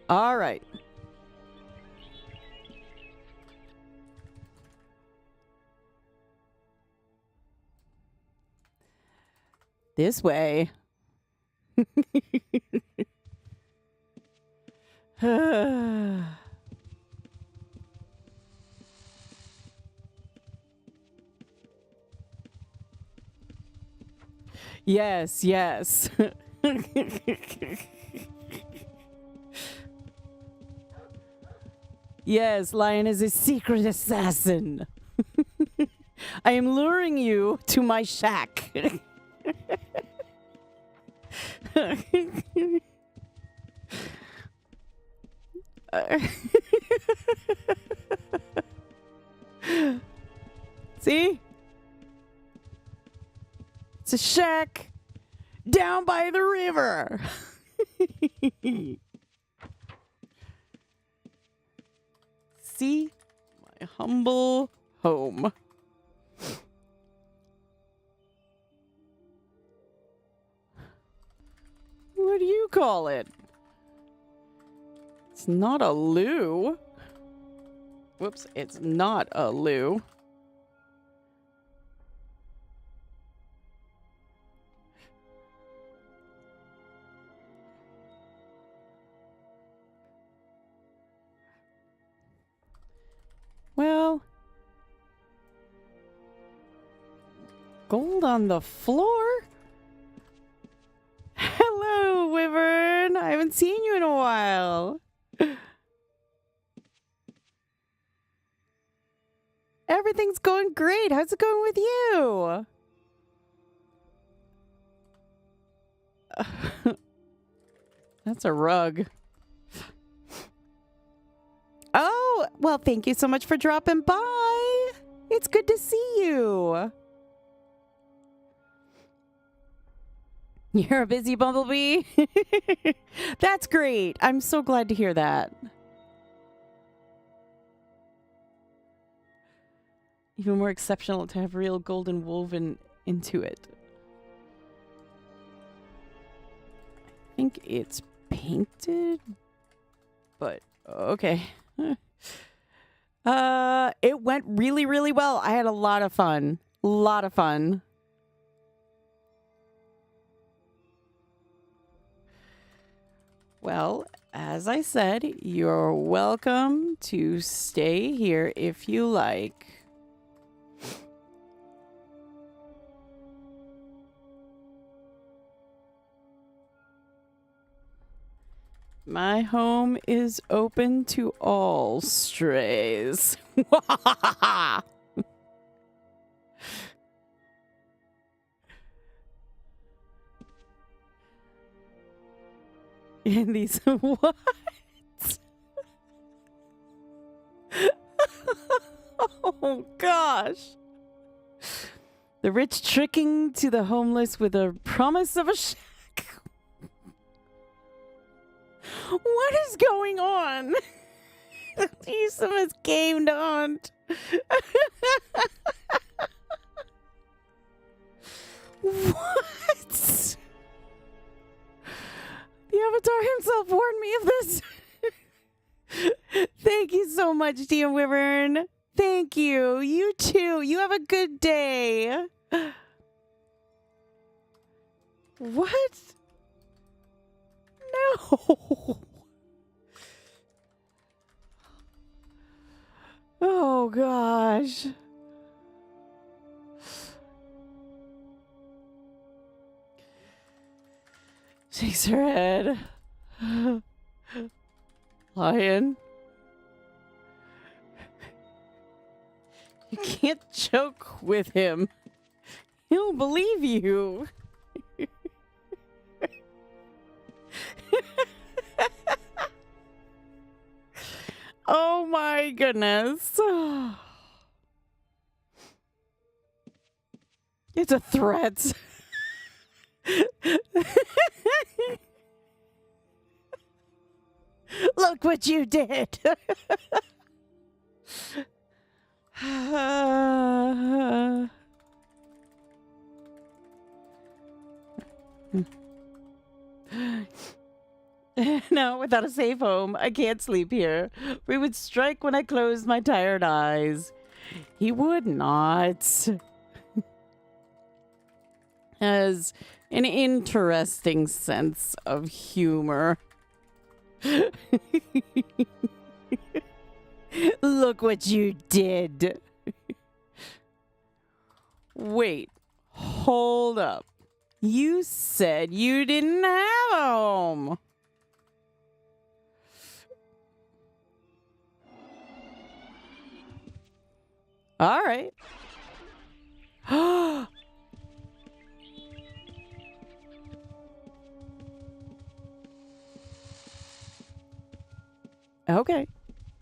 All right. This way. Yes, yes. Yes, Lion is a secret assassin. I am luring you to my shack. See? It's a shack down by the river. See? My humble home. What do you call it? It's not a loo. Whoops, it's not a loo. Well, gold on the floor? Hello, Wyvern. I haven't seen you in a while. Everything's going great. How's it going with you? That's a rug. Oh, well, thank you so much for dropping by. It's good to see you. You're a busy bumblebee? That's great. I'm so glad to hear that. Even more exceptional to have real golden woven into it. I think it's painted, but okay. It went really, really well. I had a lot of fun. A lot of fun. Well, as I said, you're welcome to stay here if you like. My home is open to all strays. And these what? Oh gosh. The rich tricking to the homeless with a promise of a shack. What is going on? Jesus has gamed on. What? The Avatar himself warned me of this. Thank you so much, DM Wyvern. Thank you. You too. You have a good day. What? No. Oh, gosh. Shakes her head. Lion. You can't joke with him. He'll believe you. Oh my goodness. It's a threat. Look what you did. No, without a safe home, I can't sleep here. We would strike when I closed my tired eyes. He would not. Has an interesting sense of humor. Look what you did. Wait, hold up. You said you didn't have a home. All right. Okay.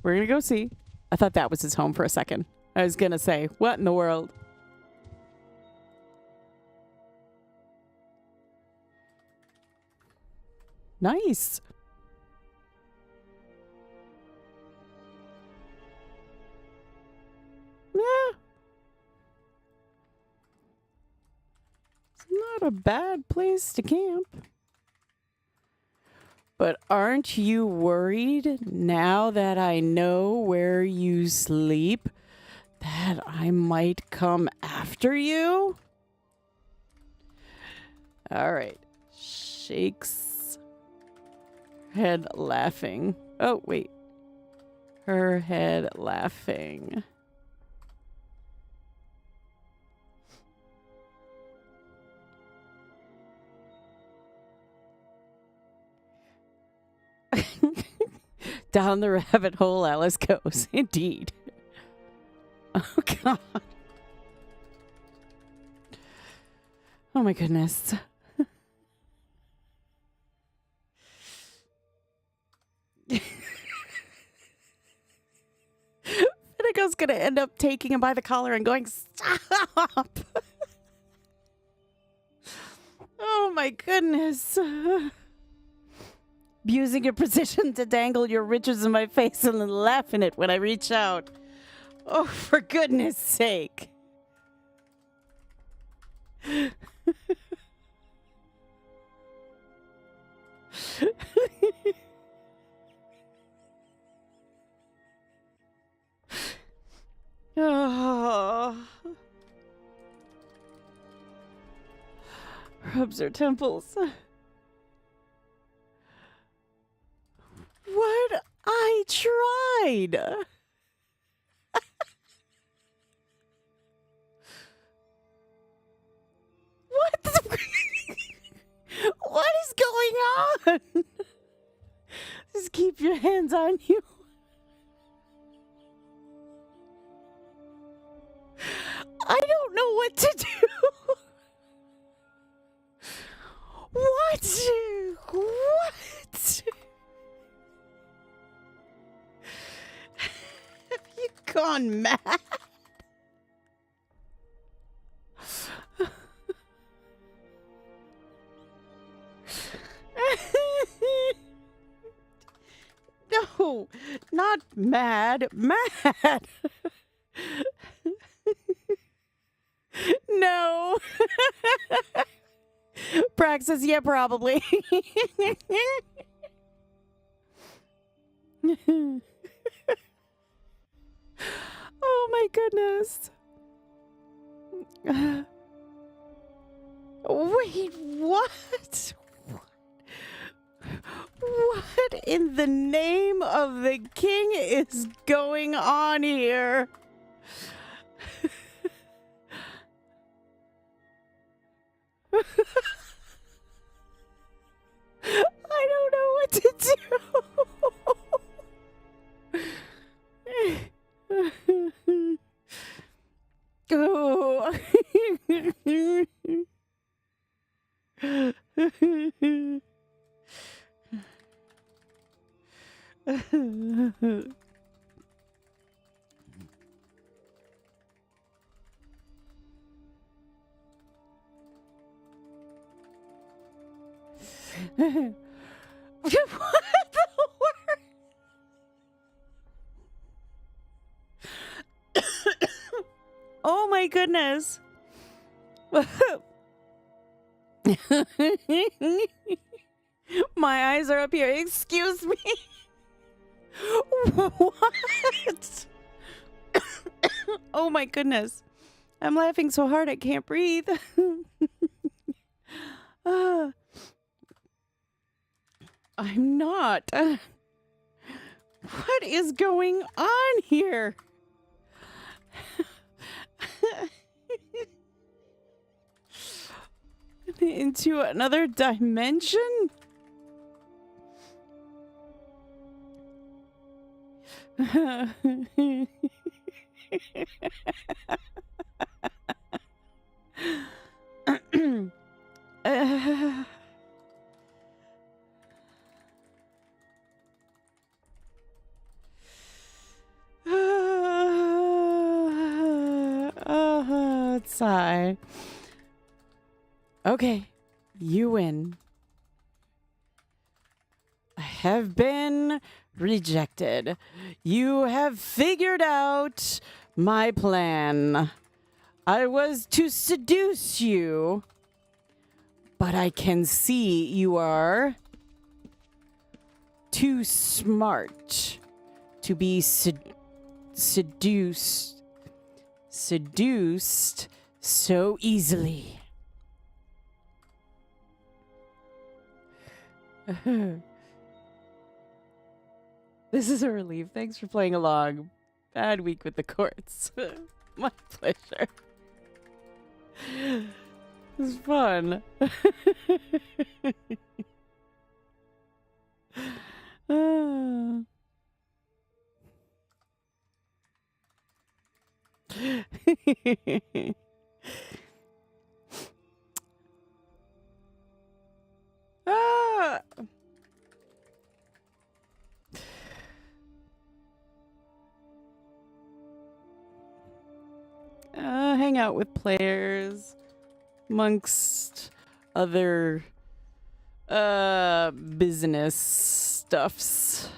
We're going to go see. I thought that was his home for a second. I was going to say, what in the world? Nice. Yeah. It's not a bad place to camp. But aren't you worried now that I know where you sleep that I might come after you? All right. Shakes head laughing. Oh, wait. Her head laughing. Down the rabbit hole Alice goes. Indeed. Oh, God. Oh, my goodness. Fenneko's going to end up taking him by the collar and going, stop! Oh, my goodness. Using your position to dangle your riches in my face and then laughing it when I reach out. Oh, for goodness sake. Oh. Rubs her temples. What? I tried. What? What is going on? keep your hands on you. I don't know what to do. What? What? Have you gone mad? No, not mad. Mad. No. Praxis, yeah, probably. Oh my goodness. Wait, what? What in the name of the king is going on here? I don't know what to do. Oh. What the word? Oh my goodness. My eyes are up here. Excuse me. What? Oh my goodness. I'm laughing so hard I can't breathe. I'm not. What is going on here? Into another dimension? Sigh. Okay, you win. I have been rejected. You have figured out my plan. I was to seduce you, but I can see you are too smart to be seduced so easily. This is a relief. Thanks for playing along. Bad week with the courts. My pleasure. It was fun. Ah. Hang out with players amongst other business stuffs.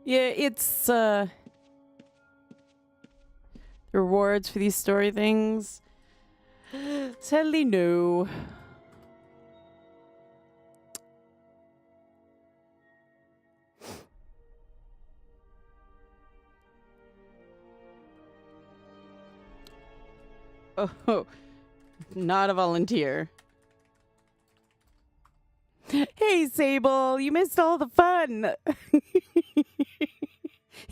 Yeah, it's the rewards for these story things. Sadly, no. Oh, not a volunteer. Hey, Sable, you missed all the fun.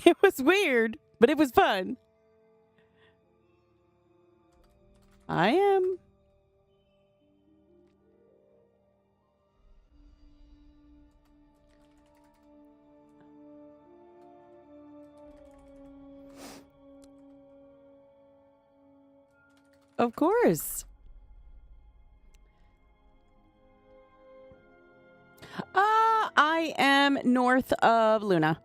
It was weird, but it was fun. I am. Of course. I am north of Luna.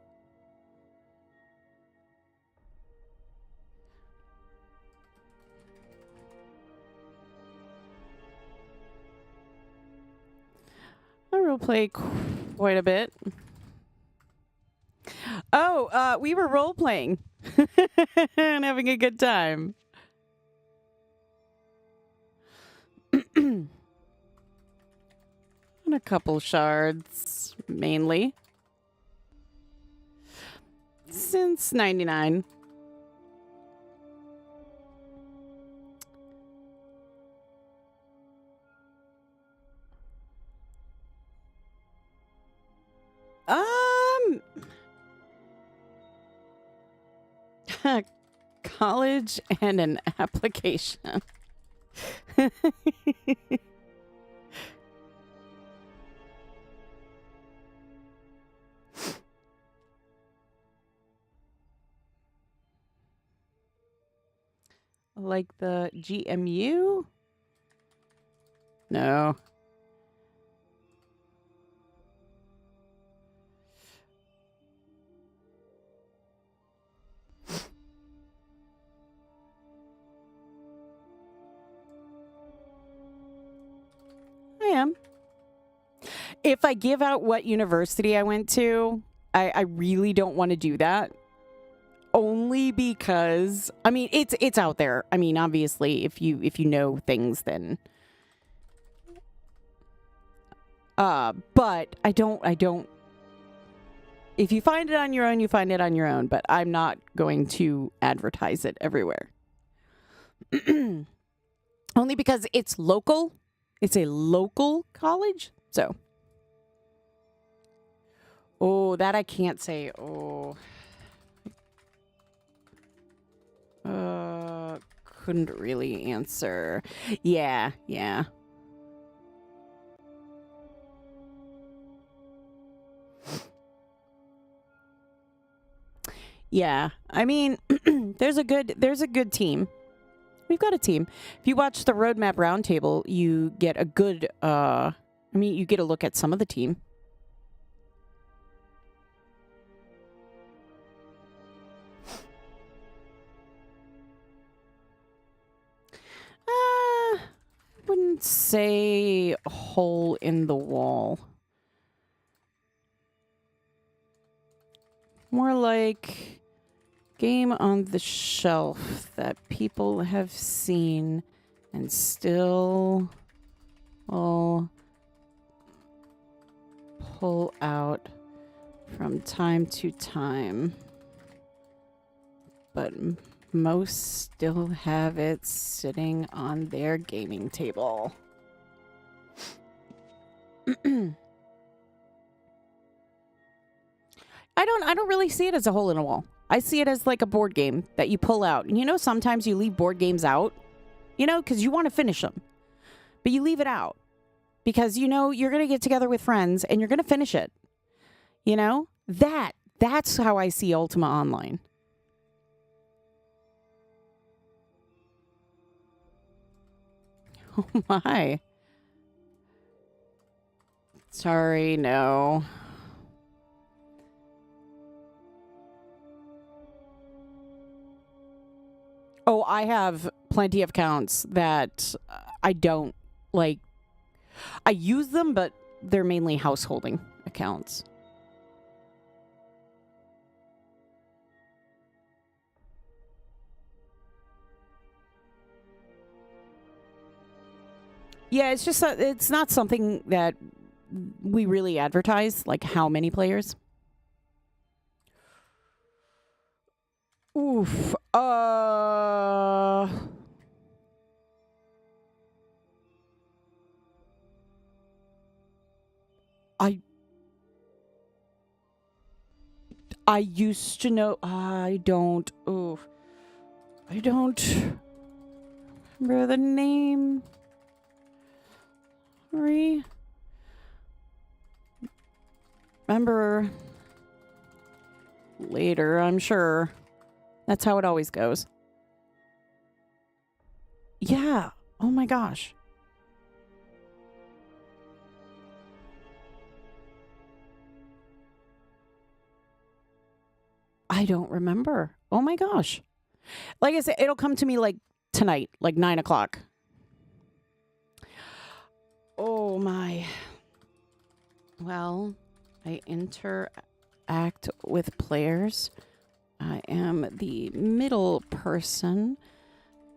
I roleplay quite a bit. Oh, we were role-playing and having a good time. And a couple shards, mainly. Since 99. College and an application. Like the GMU? No. I am. If I give out what university I went to, I really don't want to do that. Only because, I mean, it's out there. I mean, obviously, if you know things, then but I don't. If you find it on your own, you find it on your own, but I'm not going to advertise it everywhere. Only because it's local. It's a local college, so. Oh, that I can't say. Oh. Couldn't really answer. Yeah. Yeah. I mean, there's a good team. We've got a team. If you watch the Roadmap Roundtable, you get a good you get a look at some of the team. Wouldn't say a hole in the wall. More like game on the shelf that people have seen and still will pull out from time to time. But most still have it sitting on their gaming table. I don't really see it as a hole in a wall. I see it as like a board game that you pull out. And you know, sometimes you leave board games out, you know, because you want to finish them. But you leave it out because, you know, you're going to get together with friends and you're going to finish it. You know, that's how I see Ultima Online. Oh my. Sorry, no. Oh, I have plenty of accounts that I don't like. I use them, but they're mainly householding accounts. Yeah, it's just it's not something that we really advertise, like how many players. Oof. I used to know. I don't. Oof. I don't remember the name. Sorry. Remember later, I'm sure. That's how it always goes. Yeah. Oh my gosh. I don't remember. Oh my gosh. Like I said, it'll come to me like tonight, like 9 o'clock. Oh my. Well, I interact with players. I am the middle person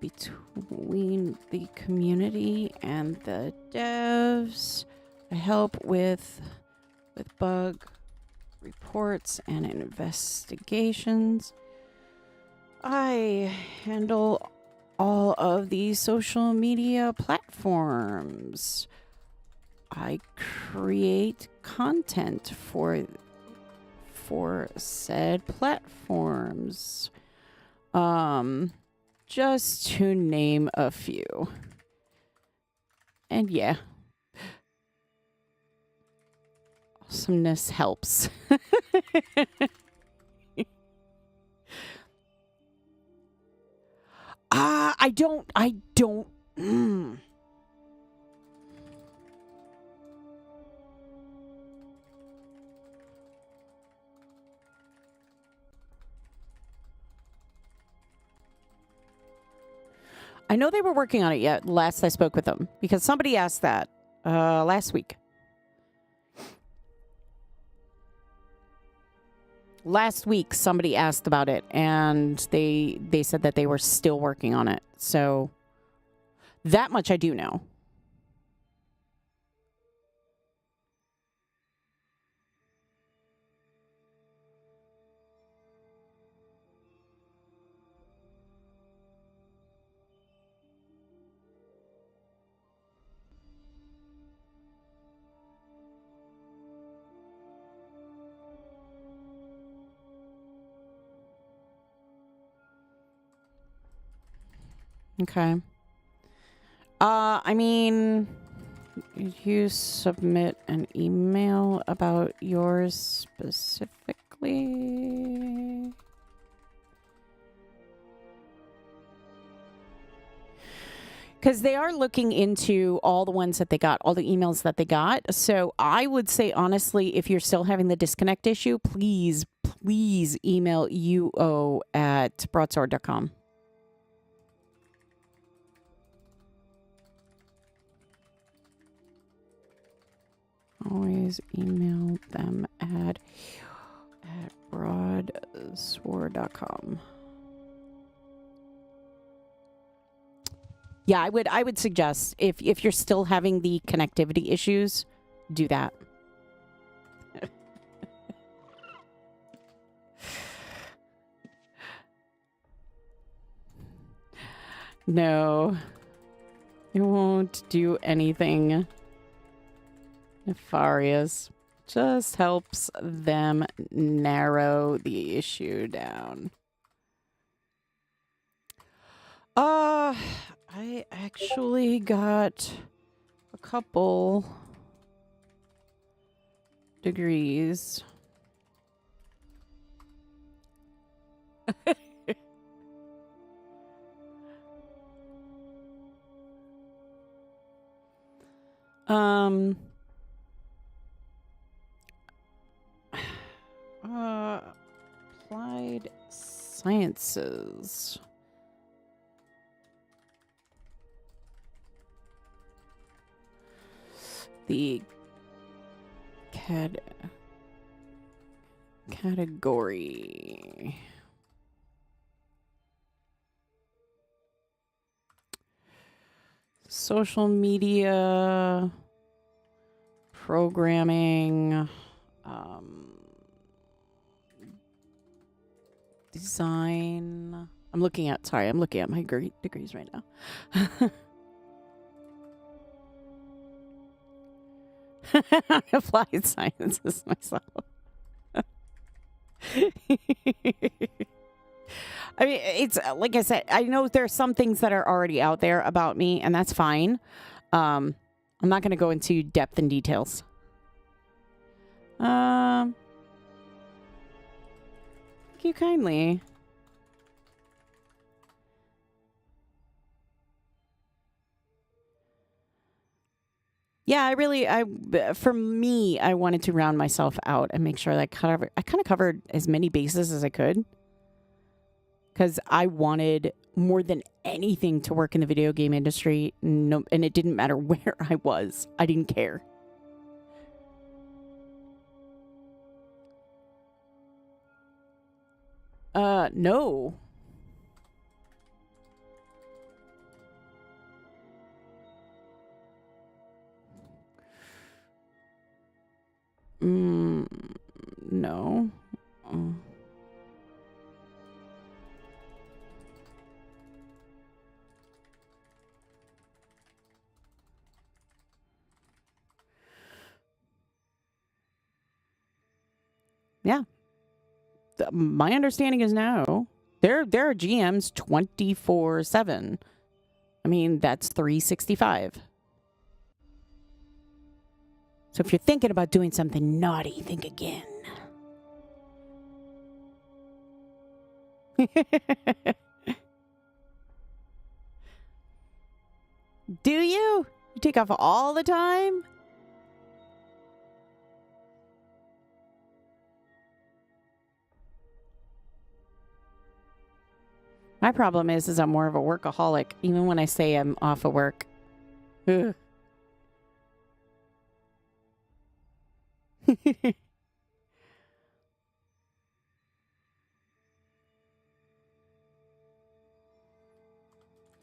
between the community and the devs. I help with bug reports and investigations. I handle all of the social media platforms. I create content for said platforms. Just to name a few. And yeah. Awesomeness helps. I don't. I know they were working on it yet last I spoke with them because somebody asked that last week. Last week, somebody asked about it, and they said that they were still working on it. So that much I do know. Okay. I mean, you submit an email about yours specifically. Because they are looking into all the ones that they got, all the emails that they got. So I would say, honestly, if you're still having the disconnect issue, please email uo@broadsword.com. Always email them at broadsword.com. Yeah, I would suggest if you're still having the connectivity issues, do that. No. It won't do anything nefarious. Just helps them narrow the issue down. I actually got a couple degrees. Applied sciences. The category. Social media, programming, design. I'm looking at my degrees right now. I applied sciences myself. I mean, it's like I said, I know there are some things that are already out there about me, and that's fine. I'm not going to go into depth and details. Thank you kindly. Yeah, for me, I wanted to round myself out and make sure that I kind of covered as many bases as I could. Because I wanted more than anything to work in the video game industry. No, and it didn't matter where I was. I didn't care. No. No. Yeah. My understanding is no. There are GMs 24/7. I mean, that's 365. So if you're thinking about doing something naughty, think again. Do you? You take off all the time? My problem is I'm more of a workaholic, even when I say I'm off of work. Ugh.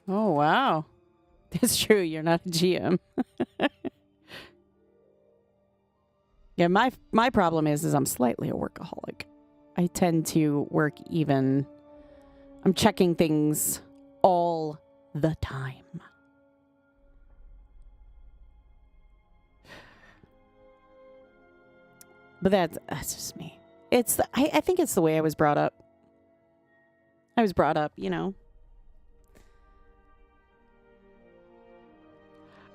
Oh, wow. That's true. You're not a GM. Yeah, my problem is I'm slightly a workaholic. I tend to work even... I'm checking things all the time. But that's just me. I think it's the way I was brought up. I was brought up, you know.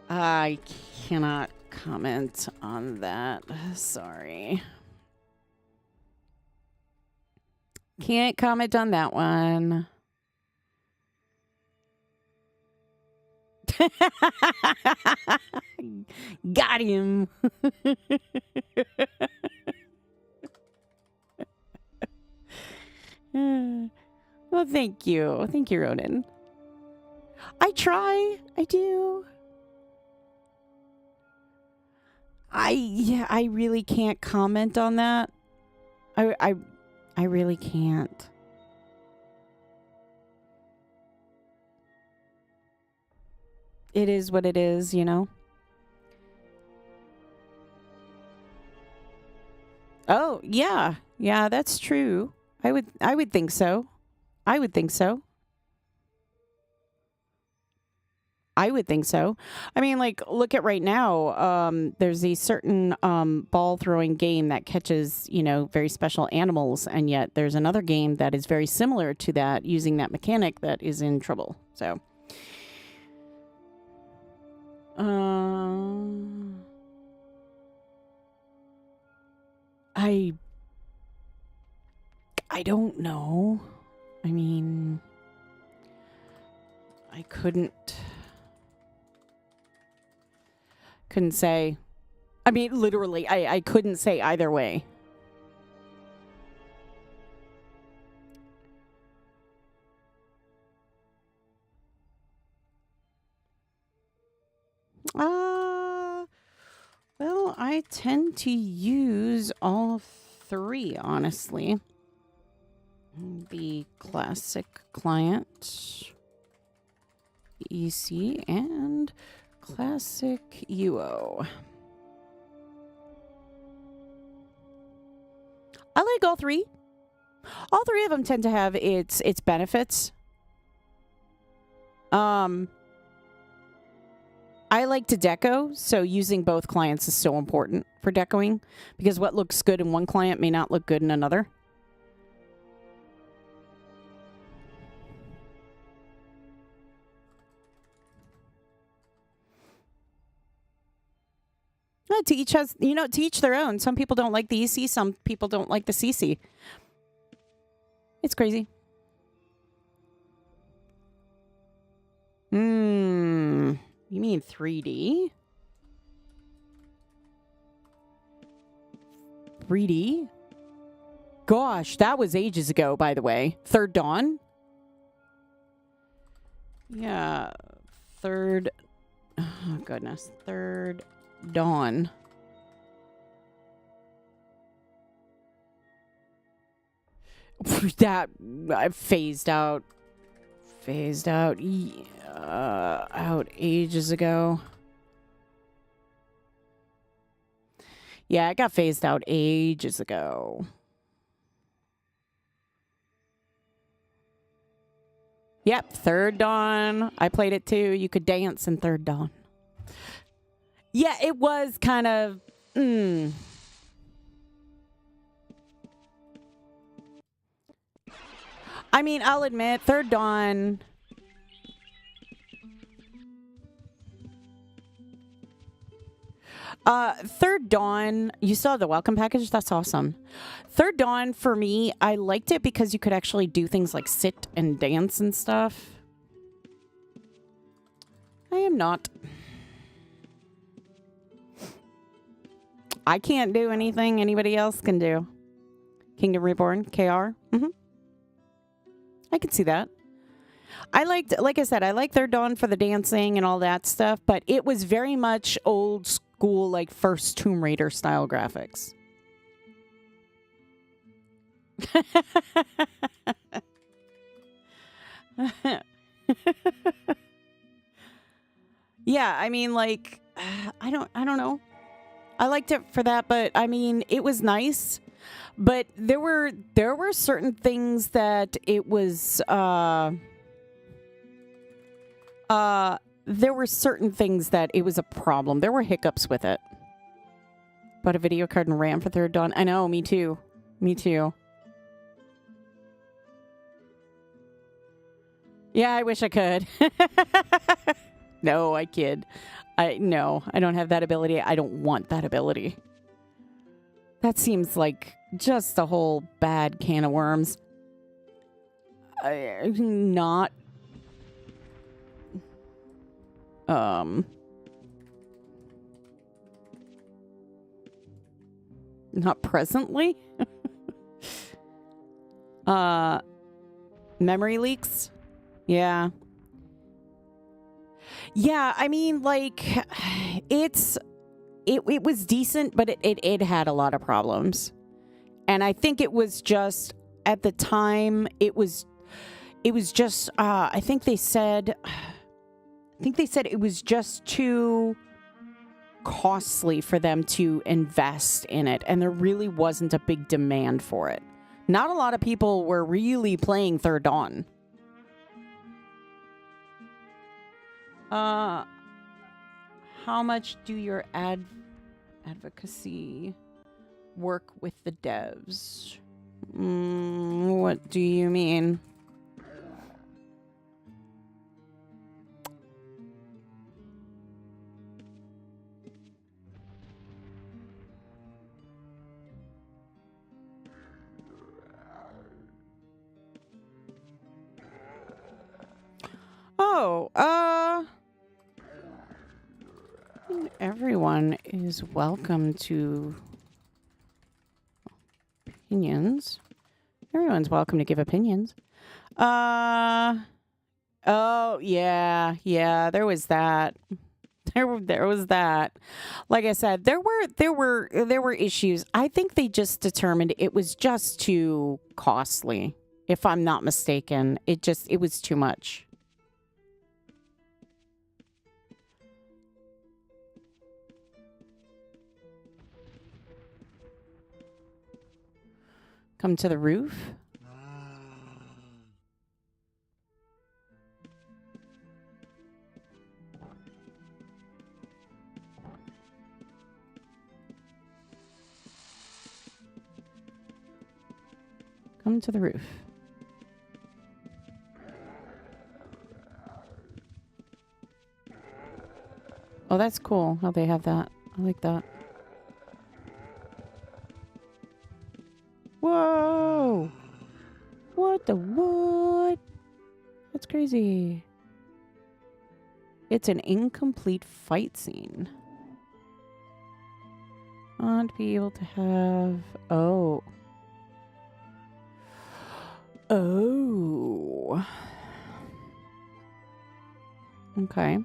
I cannot comment on that. Sorry. Can't comment on that one. Got him. Well, thank you. Thank you, Ronan. I try. I do. I really can't comment on that. I really can't. It is what it is, you know? Oh, yeah. Yeah, that's true. I would think so. I would think so. I would think so. I mean, like, look at right now. There's a certain ball throwing game that catches, you know, very special animals, and yet there's another game that is very similar to that, using that mechanic, that is in trouble. So, I don't know. I mean, I couldn't say. I mean, literally, I couldn't say either way. Well, I tend to use all three, honestly. The classic client, EC, and classic UO. I like all three. All three of them tend to have its benefits. I like to deco, so using both clients is so important for decoing, because what looks good in one client may not look good in another. To each has, you know, to each their own. Some people don't like the EC, some people don't like the CC. It's crazy. You mean 3D? 3D? Gosh, that was ages ago, by the way. Third Dawn? Yeah. Third... Oh, goodness. Third Dawn. That... phased out. Phased out. Out ages ago. Yeah, it got phased out ages ago. Yep, Third Dawn. I played it too. You could dance in Third Dawn. Yeah, it was kind of... I mean, I'll admit, Third Dawn... Third Dawn, you saw the welcome package? That's awesome. Third Dawn, for me, I liked it because you could actually do things like sit and dance and stuff. I am not. I can't do anything anybody else can do. Kingdom Reborn, KR. I can see that. I liked, like I said, I liked Third Dawn for the dancing and all that stuff, but it was very much old school, like first Tomb Raider style graphics. Yeah, I mean, like, I don't know. I liked it for that, but I mean, it was nice. But there were certain things that it was there were certain things that it was a problem. There were hiccups with it. Bought a video card and RAM for Third Dawn. I know, me too. Me too. Yeah, I wish I could. No, I kid. No, I don't have that ability. I don't want that ability. That seems like just a whole bad can of worms. Not presently. Memory leaks. Yeah. Yeah, I mean, like, it was decent, but it had a lot of problems. And I think it was just, at the time, it was just, I think they said it was just too costly for them to invest in it. And there really wasn't a big demand for it. Not a lot of people were really playing Third Dawn. How much do your advocacy work with the devs? What do you mean? Oh, everyone is welcome to opinions. Everyone's welcome to give opinions. Oh, yeah, there was that. There was that. Like I said, there were issues. I think they just determined it was just too costly. If I'm not mistaken, it was too much. Come to the roof. Come to the roof. Oh, that's cool how they have that. I like that. Whoa! What the what? That's crazy. It's an incomplete fight scene. want to be able to have... Oh. Oh. Okay.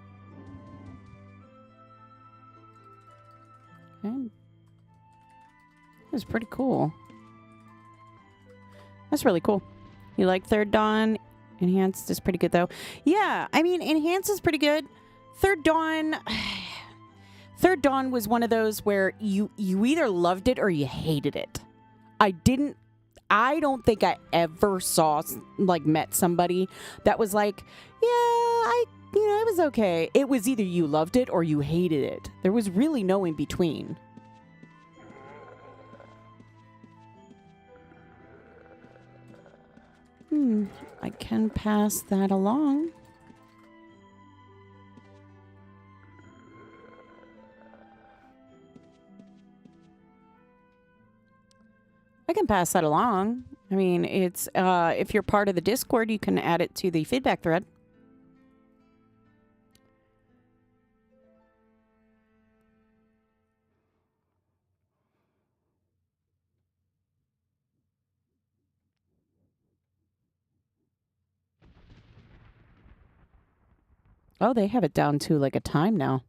Okay. That's pretty cool. That's really cool. You like Third Dawn? Enhanced is pretty good, though. Yeah, I mean, Enhanced is pretty good. Third Dawn... Third Dawn was one of those where you either loved it or you hated it. I don't think I ever met somebody that was like, yeah, it was okay. It was either you loved it or you hated it. There was really no in between. I can pass that along. I can pass that along. I mean, it's if you're part of the Discord, you can add it to the feedback thread. Oh, they have it down to like a time now.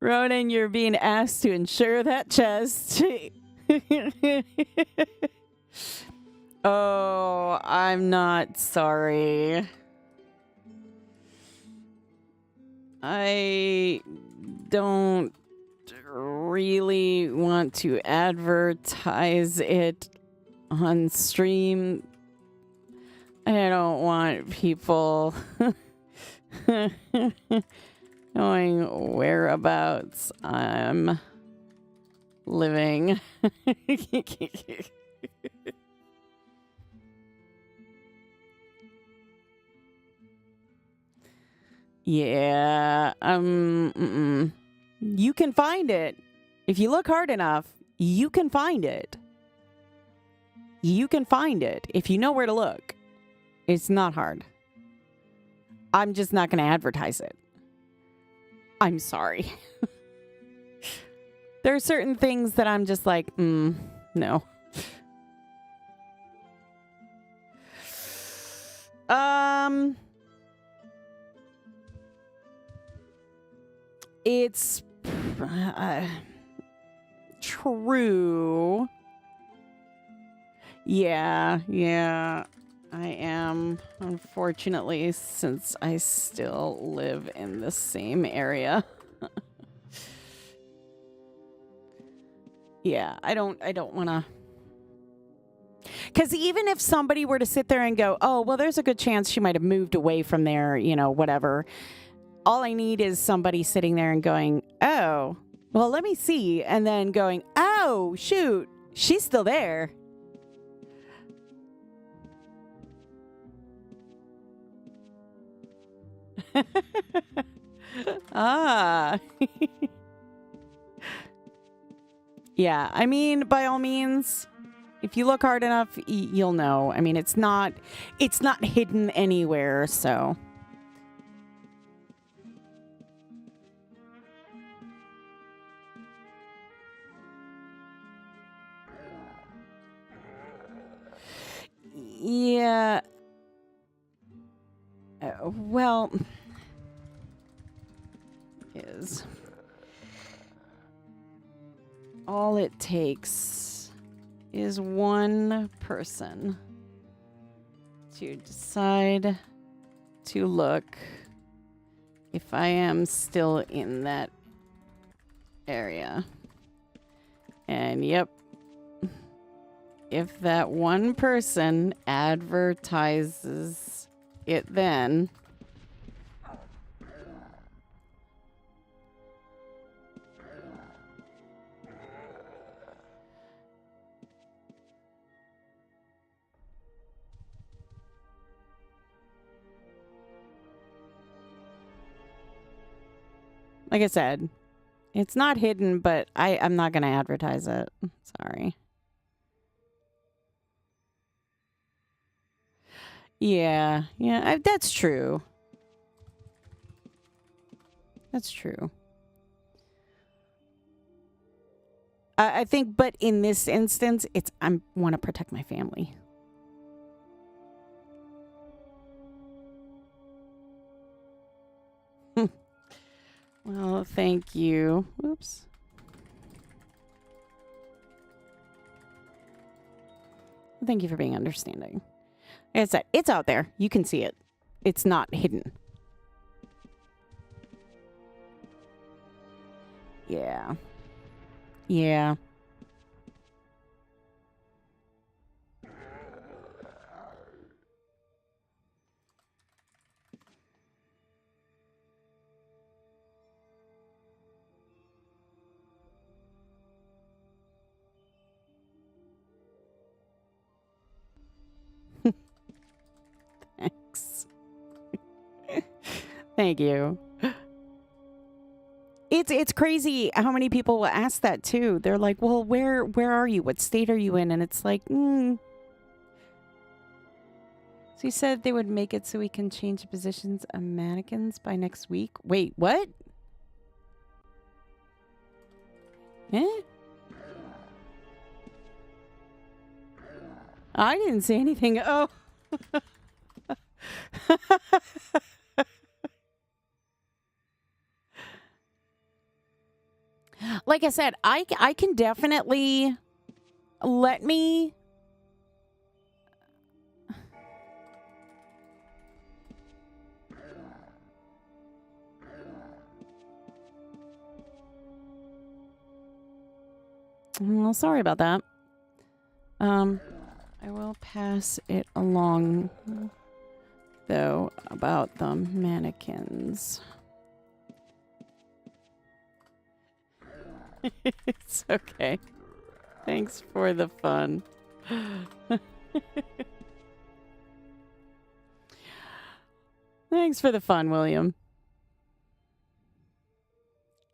Ronan, you're being asked to insure that chest. Oh, I'm not sorry. I don't really want to advertise it on stream. I don't want people knowing whereabouts I'm living. Yeah, you can find it. If you look hard enough, you can find it. You can find it if you know where to look. It's not hard. I'm just not going to advertise it. I'm sorry. There are certain things that I'm just like, no. It's true. Yeah, I am, unfortunately, since I still live in the same area. Yeah, I don't want to. Because even if somebody were to sit there and go, oh, well, there's a good chance she might have moved away from there, whatever. All I need is somebody sitting there and going, oh, well, let me see. And then going, oh, shoot, she's still there. Ah. Yeah, I mean, by all means, if you look hard enough, you'll know. I mean, it's not hidden anywhere, so. Yeah. Well, is all it takes is one person to decide to look if I am still in that area. And yep, if that one person advertises it, then like I said, it's not hidden, but I'm not going to advertise it. Sorry. Yeah, yeah, that's true. That's true. I think, but in this instance, I want to protect my family. Well, thank you. Oops. Thank you for being understanding. Like I said, it's out there. You can see it. It's not hidden. Yeah. Yeah. Thanks. Thank you. It's crazy how many people will ask that too. They're like, "Well, where are you? What state are you in?" And it's like, So you said they would make it so we can change the positions of mannequins by next week. Wait, what? Eh? I didn't say anything. Oh. Like I said, I can definitely let me. Well, sorry about that. I will pass it along, though, about the mannequins. It's okay. Thanks for the fun. Thanks for the fun, William.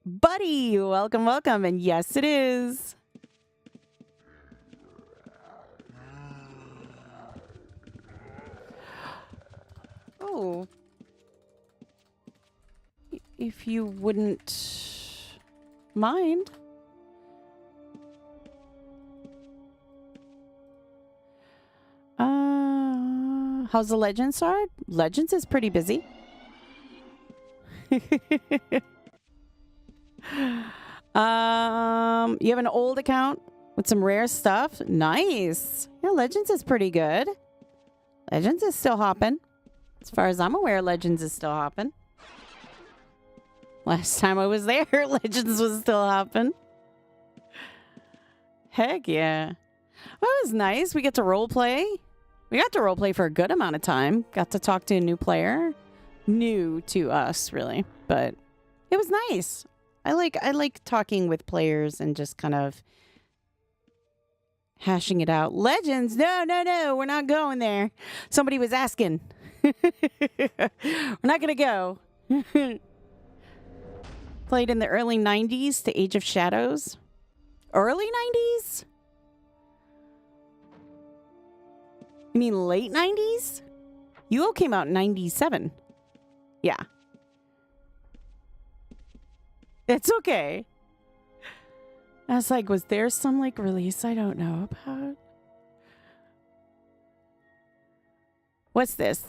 Buddy, welcome, welcome. And yes, it is. Oh. If you wouldn't mind. How's the Legends start? Legends is pretty busy. You have an old account with some rare stuff. Nice. Yeah, Legends is pretty good. Legends is still hopping. As far as I'm aware, Legends is still hopping. Last time I was there, Legends was still hopping. Heck yeah. Well, that was nice. We get to role play. We got to role play for a good amount of time. Got to talk to a new player. New to us, really. But it was nice. I like talking with players and just kind of hashing it out. Legends? No, we're not going there. Somebody was asking. We're not going to go. Played in the early 90s to Age of Shadows. Early 90s? You mean late 90s? UO came out in 97. Yeah. It's okay. I was like, was there some like release I don't know about? What's this?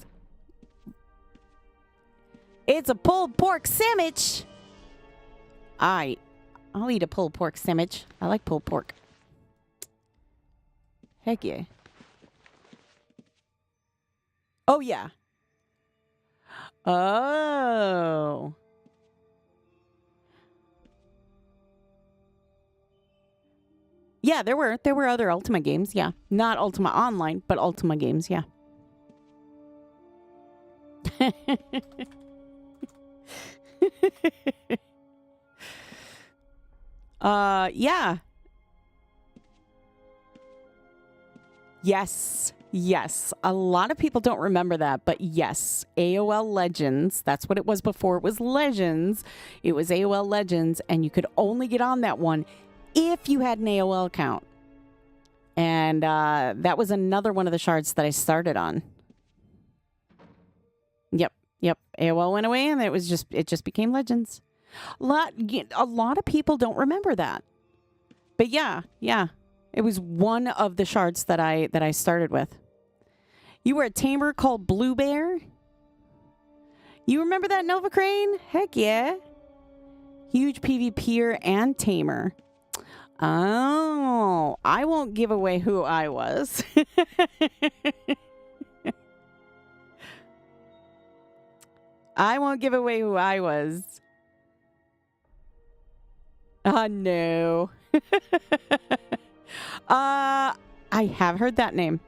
It's a pulled pork sandwich. I'll eat a pulled pork sandwich. I like pulled pork. Heck yeah. Oh, yeah. Oh. Yeah, there were other Ultima games, yeah. Not Ultima Online, but Ultima games, yeah. Yeah. Yes. A lot of people don't remember that, but yes, AOL Legends. That's what it was before. It was Legends. It was AOL Legends, and you could only get on that one if you had an AOL account. And that was another one of the shards that I started on. Yep. AOL went away and it just became Legends. A lot of people don't remember that. But yeah. It was one of the shards that I started with. You were a tamer called Blue Bear? You remember that, Nova Crane? Heck yeah. Huge PvPer and tamer. Oh, I won't give away who I was. I won't give away who I was. No. I have heard that name.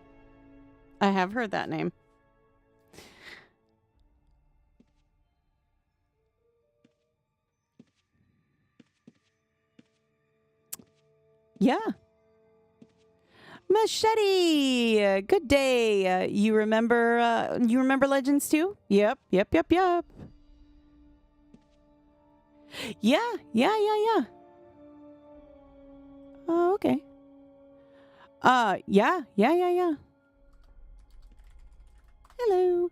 Yeah. Machete. Good day. You remember Legends too? Yep. Yeah. Oh, okay. Yeah. Hello.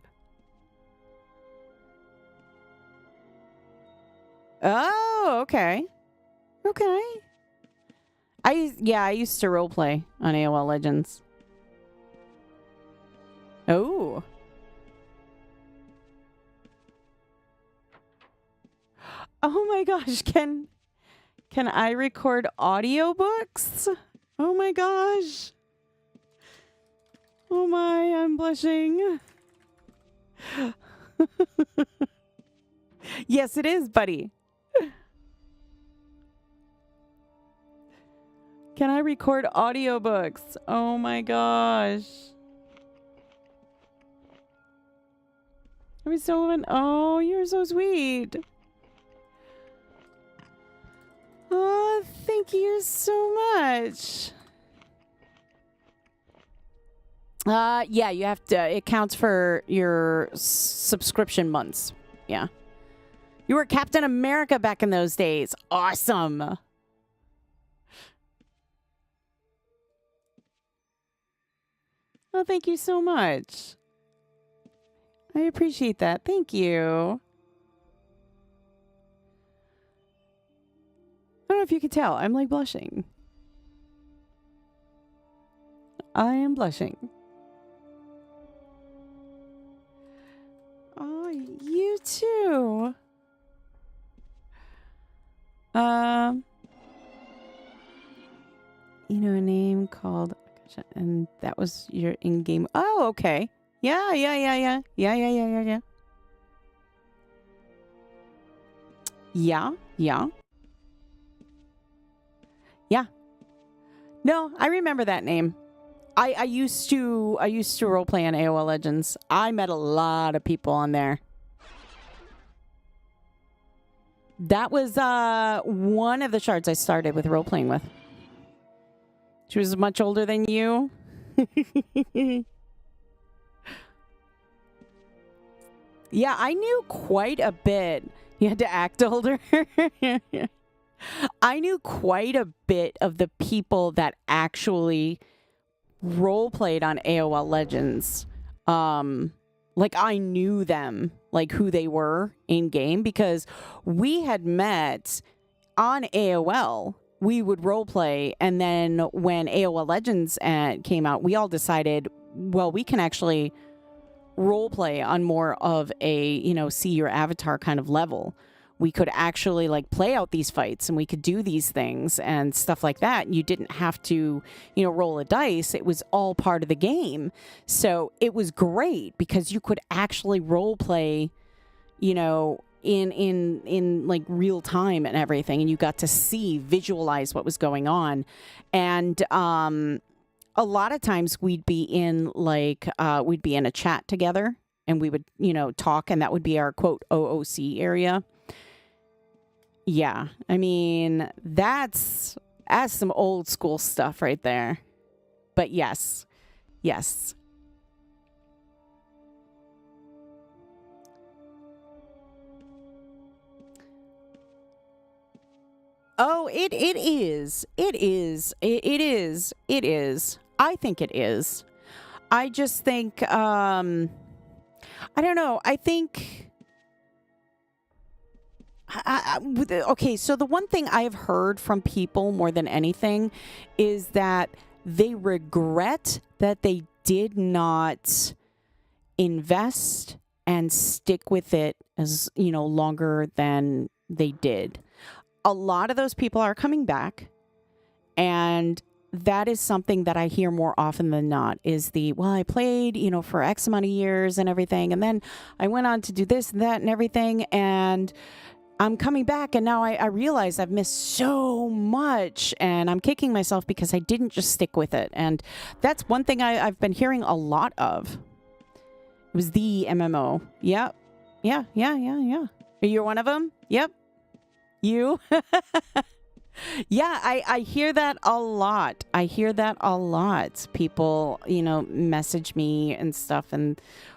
Oh, okay. I used to roleplay on AOL Legends. Oh. Oh my gosh, can I record audiobooks? Oh my gosh. Oh my, I'm blushing. Yes, it is, buddy. Can I record audiobooks? Oh my gosh. Are we still in? Oh, you're so sweet. Oh, thank you so much. Yeah, you have to, it counts for your subscription months. Yeah. You were Captain America back in those days. Awesome. Oh, thank you so much. I appreciate that. Thank you. I don't know if you can tell. I'm like blushing. I am blushing. Oh, you too. You know, a name called, and that was your in-game. Oh, okay. Yeah. Yeah. No, I remember that name. I used to roleplay on AOL Legends. I met a lot of people on there. That was one of the shards I started with roleplaying with. She was much older than you. Yeah, I knew quite a bit. You had to act older. I knew quite a bit of the people that actually roleplayed on AOL Legends. Like, I knew them, like who they were in game, because we had met on AOL. We would roleplay, and then when AOL Legends came out, we all decided, well, we can actually roleplay on more of a, you know, see your avatar kind of level. We could actually like play out these fights, and we could do these things and stuff like that. You didn't have to, you know, roll a dice. It was all part of the game. So it was great because you could actually roleplay, you know, in like real time and everything, and you got to visualize what was going on. And a lot of times we'd be in like we'd be in a chat together, and we would, you know, talk, and that would be our quote OOC area. Yeah, I mean, that's some old school stuff right there. But yes. Oh, it is. I think it is. I just think, I don't know. I think Okay, so the one thing I've heard from people more than anything is that they regret that they did not invest and stick with it as, longer than they did. A lot of those people are coming back, and that is something that I hear more often than not is I played, for X amount of years and everything, and then I went on to do this and that and everything, and I'm coming back, and now I realize I've missed so much, and I'm kicking myself because I didn't just stick with it. And that's one thing I've been hearing a lot of. It was the MMO. Yep. Yeah. You're one of them? Yep. You? Yeah, I hear that a lot. People, message me and stuff,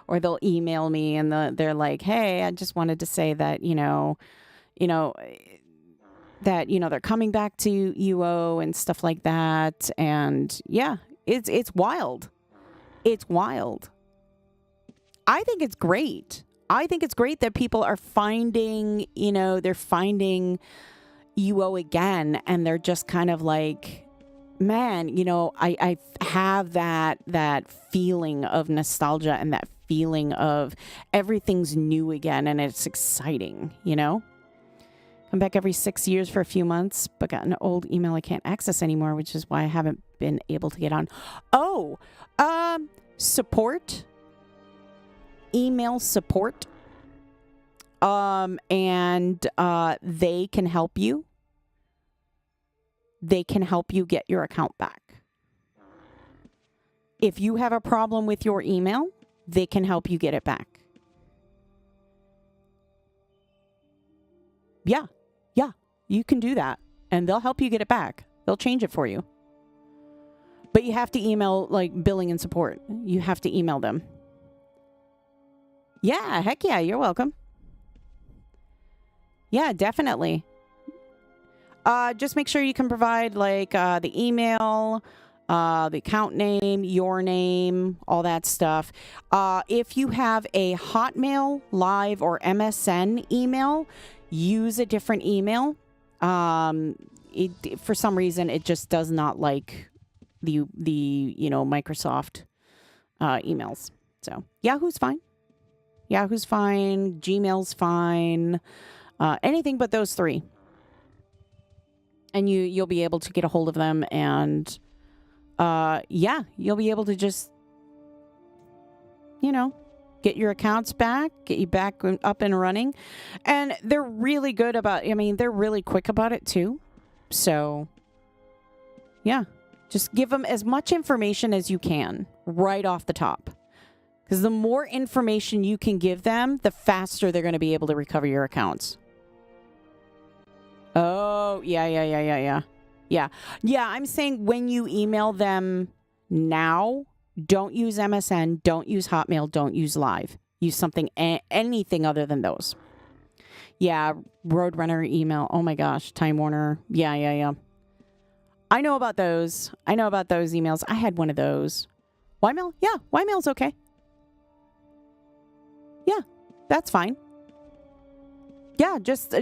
or they'll email me, and they're like, hey, I just wanted to say that, that, they're coming back to UO and stuff like that. And yeah, it's wild. It's wild. I think it's great. I think it's great that people are finding, they're finding UO again, and they're just kind of like, man, I have that feeling of nostalgia and that feeling of everything's new again, and it's exciting, Come back every 6 years for a few months, but got an old email I can't access anymore, which is why I haven't been able to get on. Oh, support. Email support. And they can help you. They can help you get your account back. If you have a problem with your email, they can help you get it back. Yeah, you can do that, and they'll help you get it back. They'll change it for you. But you have to email, billing and support. You have to email them. Yeah, heck yeah, you're welcome. Yeah, definitely. Just make sure you can provide, the email, the account name, your name, all that stuff. If you have a Hotmail, Live, or MSN email, use a different email. For some reason, it just does not like the Microsoft emails. So Yahoo's fine. Gmail's fine. Anything but those three. And you'll be able to get a hold of them, and you'll be able to just get your accounts back, get you back up and running. And they're really good about, they're really quick about it too. So, yeah, just give them as much information as you can right off the top. Because the more information you can give them, the faster they're going to be able to recover your accounts. Oh, yeah. Yeah, I'm saying when you email them now, don't use MSN, don't use Hotmail, don't use Live. Use something, anything other than those. Yeah, Roadrunner email. Oh my gosh, Time Warner. Yeah. I know about those. Emails. I had one of those. Ymail? Yeah, Ymail's okay. Yeah, that's fine. Yeah, just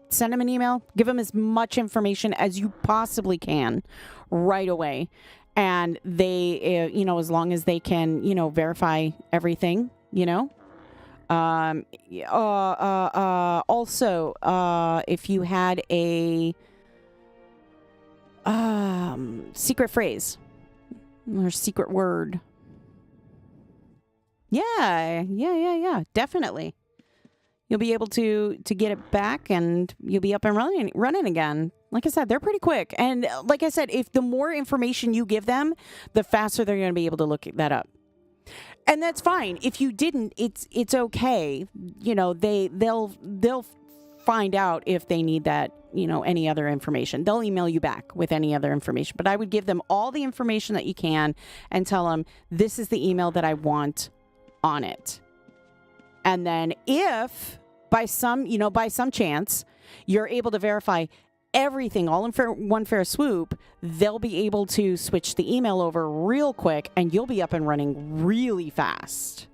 send them an email. Give them as much information as you possibly can right away. And they, as long as they can, verify everything, Also, if you had a secret phrase or secret word. Yeah, definitely. You'll be able to get it back, and you'll be up and running again. Like I said, they're pretty quick. And like I said, if the more information you give them, the faster they're going to be able to look that up. And that's fine. If you didn't, it's okay. They'll find out if they need that, any other information. They'll email you back with any other information. But I would give them all the information that you can and tell them, this is the email that I want on it. And then if by some chance you're able to verify everything all in one fair swoop, they'll be able to switch the email over real quick, and you'll be up and running really fast.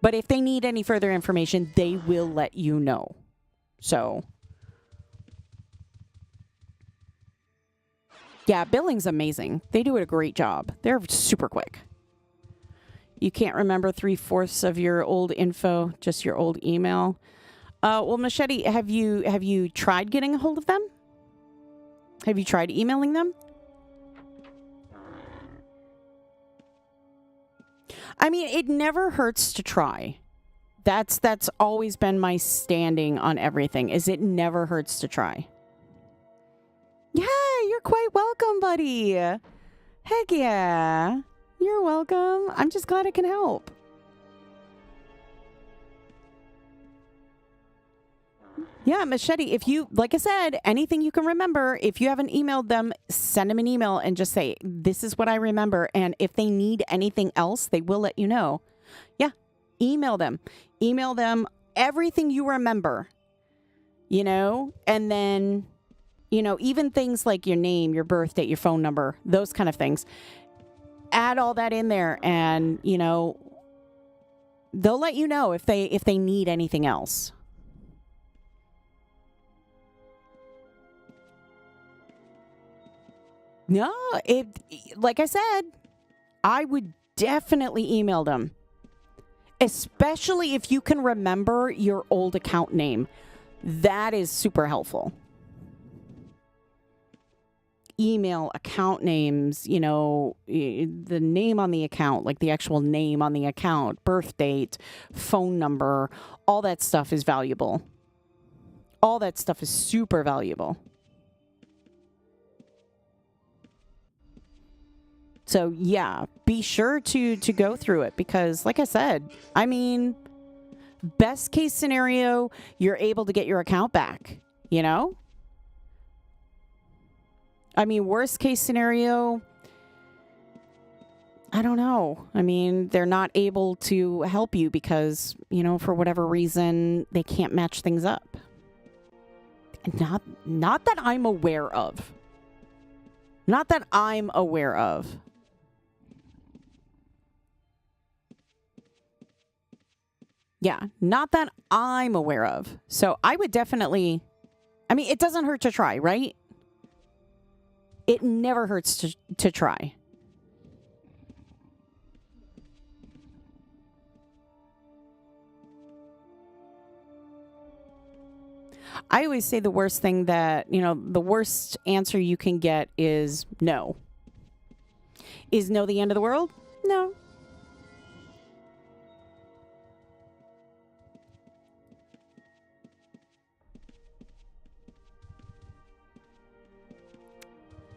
But if they need any further information, they will let you know. So Yeah, billing's amazing. They do a great job. They're super quick. You can't remember 3/4 of your old info, just your old email. Well, Machete, have you tried getting a hold of them? Have you tried emailing them? I mean, it never hurts to try. That's always been my standing on everything, is it never hurts to try. Yeah, you're quite welcome, buddy. Heck yeah. You're welcome. I'm just glad I can help. Yeah, Machete, if you, like I said, anything you can remember, if you haven't emailed them, send them an email and just say, this is what I remember. And if they need anything else, they will let you know. Yeah, email them. Email them everything you remember, you know, and then, you know, even things like your name, your birth date, your phone number, those kind of things. Add all that in there and, you know, they'll let you know if they need anything else. No, like I said, I would definitely email them. Especially if you can remember your old account name. That is super helpful. Email, account names, you know, the name on the account, like the actual name on the account, birth date, phone number, all that stuff is valuable. All that stuff is super valuable. So, yeah, be sure to go through it because, like I said, I mean, best case scenario, you're able to get your account back, you know? I mean, worst case scenario, I don't know. I mean, they're not able to help you because, you know, for whatever reason, they can't match things up. Not that I'm aware of. Not that I'm aware of. Yeah, not that I'm aware of. So I would definitely, I mean, it doesn't hurt to try, right? It never hurts to try. I always say the worst thing that, you know, the worst answer you can get is no. Is no the end of the world? No.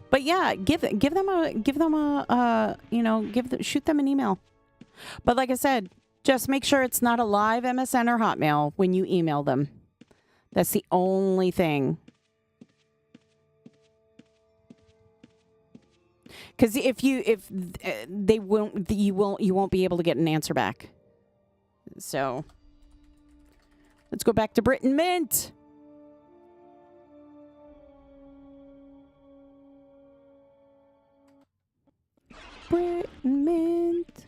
But yeah, give them a you know, shoot them an email. But like I said, just make sure it's not a live MSN or Hotmail when you email them. That's the only thing. Because if they won't, you won't be able to get an answer back. So let's go back to Britain Mint. Britain Mint.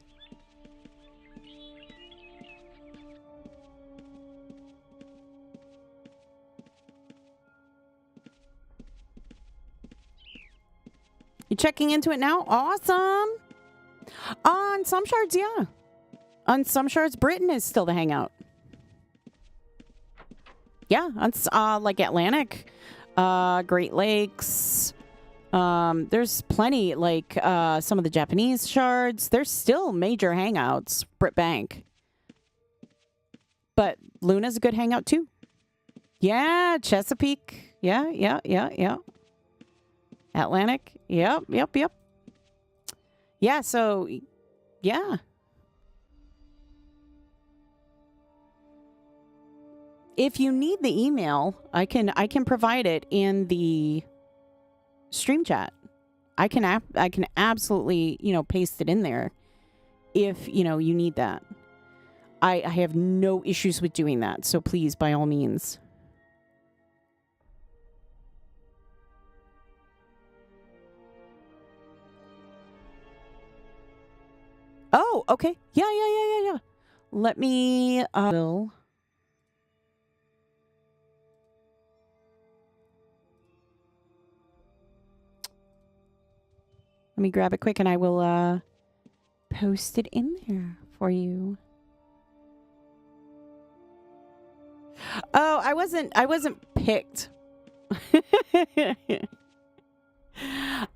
You checking into it now? Awesome. On some shards, yeah. On some shards, Britain is still the hangout. Yeah, on like Atlantic, Great Lakes. There's plenty, like some of the Japanese shards. There's still major hangouts, Brit Bank. But Luna's a good hangout too. Yeah, Chesapeake. Yeah. Atlantic. Yep. Yeah, so yeah. If you need the email, I can provide it in the stream chat. I can absolutely, you know, paste it in there if, you know, you need that. I have no issues with doing that, so please, by all means. Oh, okay. Yeah. Let me Let me grab it quick and I will post it in there for you. Oh, I wasn't picked.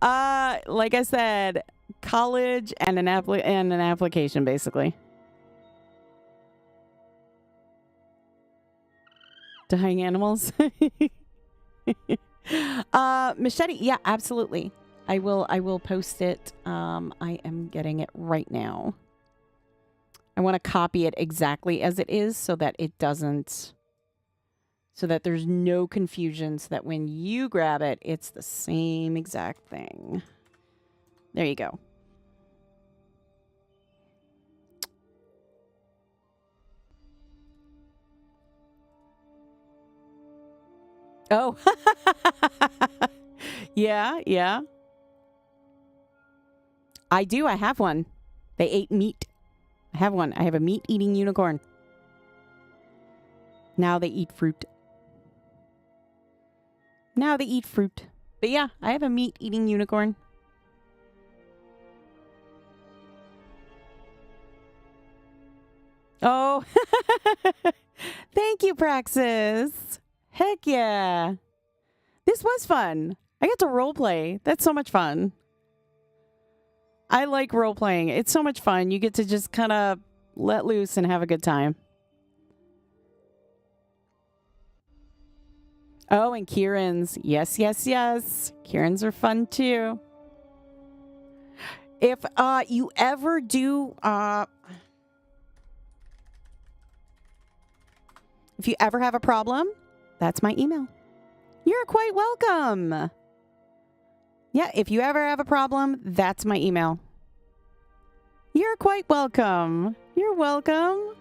Like I said, college and an application basically. Dying animals. Machete, yeah, absolutely. I will post it. I am getting it right now. I want to copy it exactly as it is so that it doesn't, so that there's no confusion, so that when you grab it, it's the same exact thing. There you go. Oh. Yeah, yeah. I do. I have one. They ate meat. I have one. I have a meat-eating unicorn. Now they eat fruit. Now they eat fruit. But yeah, I have a meat-eating unicorn. Oh. Thank you, Praxis. Heck yeah. This was fun. I got to roleplay. That's so much fun. I like role-playing. It's so much fun. You get to just kind of let loose and have a good time. Oh, and Kieran's. Yes, yes, yes. Kieran's are fun too. If you ever do if you ever have a problem, that's my email. You're quite welcome. Yeah, if you ever have a problem, that's my email. You're quite welcome. You're welcome.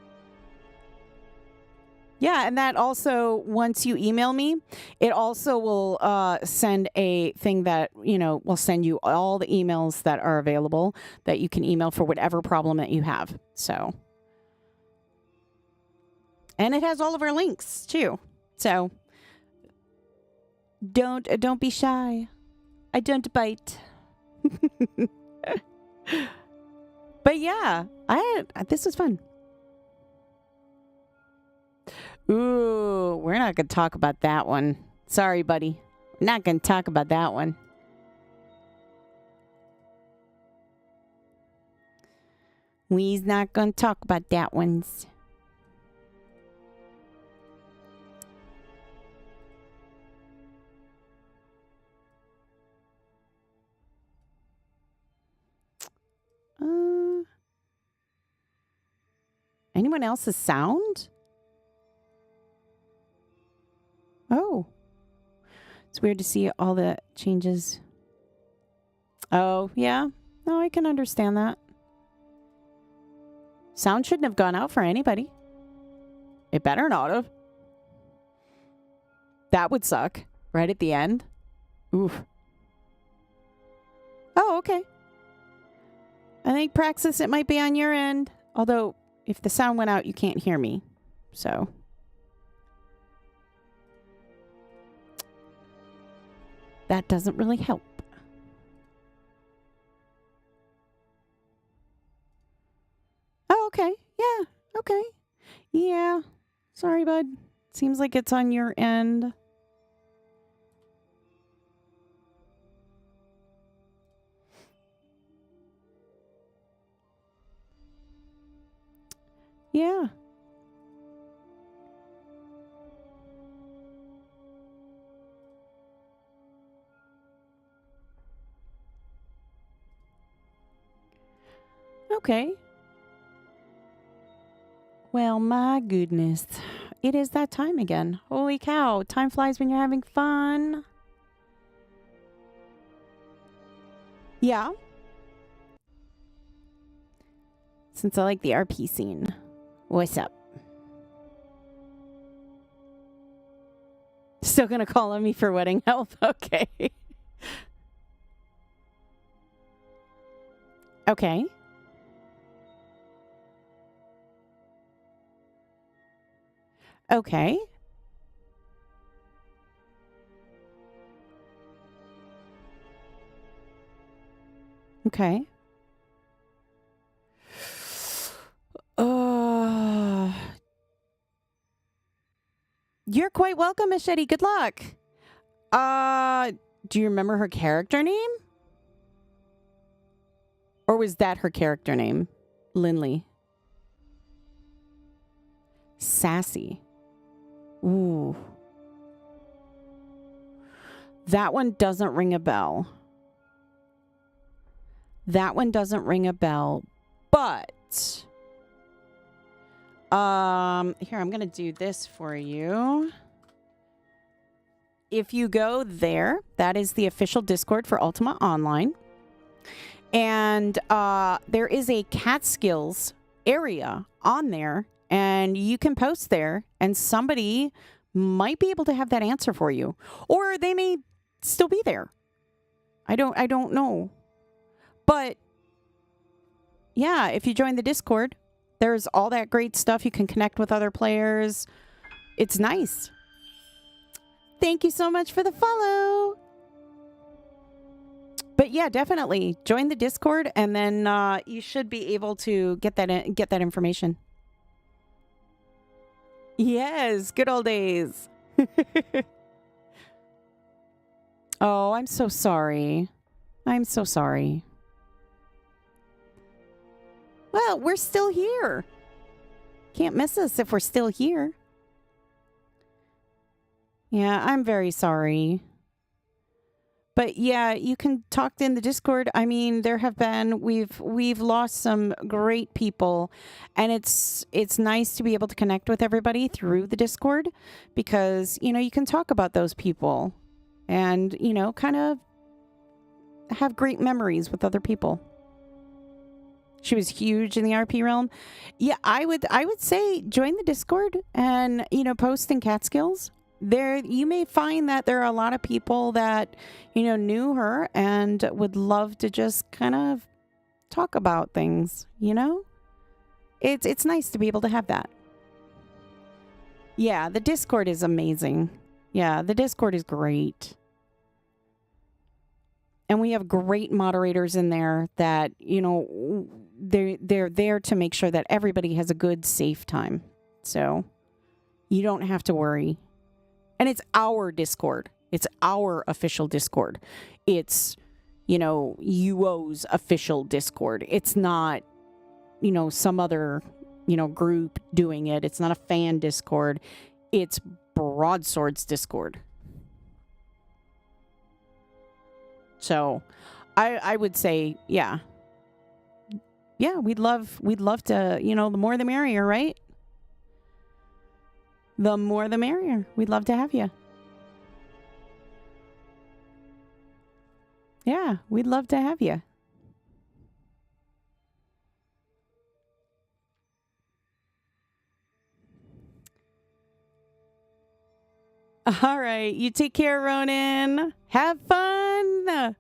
Yeah, and that also, once you email me, it also will send a thing that, you know, will send you all the emails that are available that you can email for whatever problem that you have. So, and it has all of our links too. So, don't be shy. I don't bite. But yeah, this was fun. Ooh, we're not going to talk about that one. Sorry, buddy. Not going to talk about that one. We's not going to talk about that ones. Anyone else's sound? Oh. It's weird to see all the changes. Oh, yeah. No, I can understand that. Sound shouldn't have gone out for anybody. It better not have. That would suck. Right at the end. Oof. Oh, okay. I think, Praxis, it might be on your end. Although, if the sound went out, you can't hear me. So. That doesn't really help. Oh, okay. Yeah. Okay. Yeah. Sorry, bud. Seems like it's on your end. Yeah. Okay. Well, my goodness. It is that time again. Holy cow. Time flies when you're having fun. Yeah. Since I like the RP scene. What's up? Still gonna call on me for wedding help? Okay. Okay. Okay. Okay. You're quite welcome, Machete. Good luck. Do you remember her character name? Or was that her character name? Lindley. Sassy. Ooh. That one doesn't ring a bell. That one doesn't ring a bell. But here, I'm going to do this for you. If you go there, that is the official Discord for Ultima Online. And there is a Catskills area on there, and you can post there, and somebody might be able to have that answer for you. Or they may still be there. I don't know. But yeah, if you join the Discord, there's all that great stuff. You can connect with other players. It's nice. Thank you so much for the follow. But yeah, definitely join the Discord, and then you should be able to get that information. Yes, good old days. Oh, I'm so sorry. I'm so sorry. Well, we're still here. Can't miss us if we're still here. Yeah, I'm very sorry. But yeah, you can talk in the Discord. I mean, there have been we've lost some great people, and it's nice to be able to connect with everybody through the Discord, because you can talk about those people and kind of have great memories with other people. She was huge in the RP realm. Yeah, I would say join the Discord and post in Catskills. There, you may find that there are a lot of people that, knew her and would love to just kind of talk about things, It's nice to be able to have that. Yeah, the Discord is amazing. Yeah, the Discord is great. And we have great moderators in there that, they're there to make sure that everybody has a good, safe time. So you don't have to worry. And it's our Discord. It's our official Discord. It's, UO's official Discord. It's not, some other, group doing it. It's not a fan Discord. It's Broadsword's Discord. So I would say, yeah. Yeah, we'd love to, the more the merrier, right? The more the merrier. We'd love to have you. Yeah, we'd love to have you. All right, you take care, Ronan. Have fun.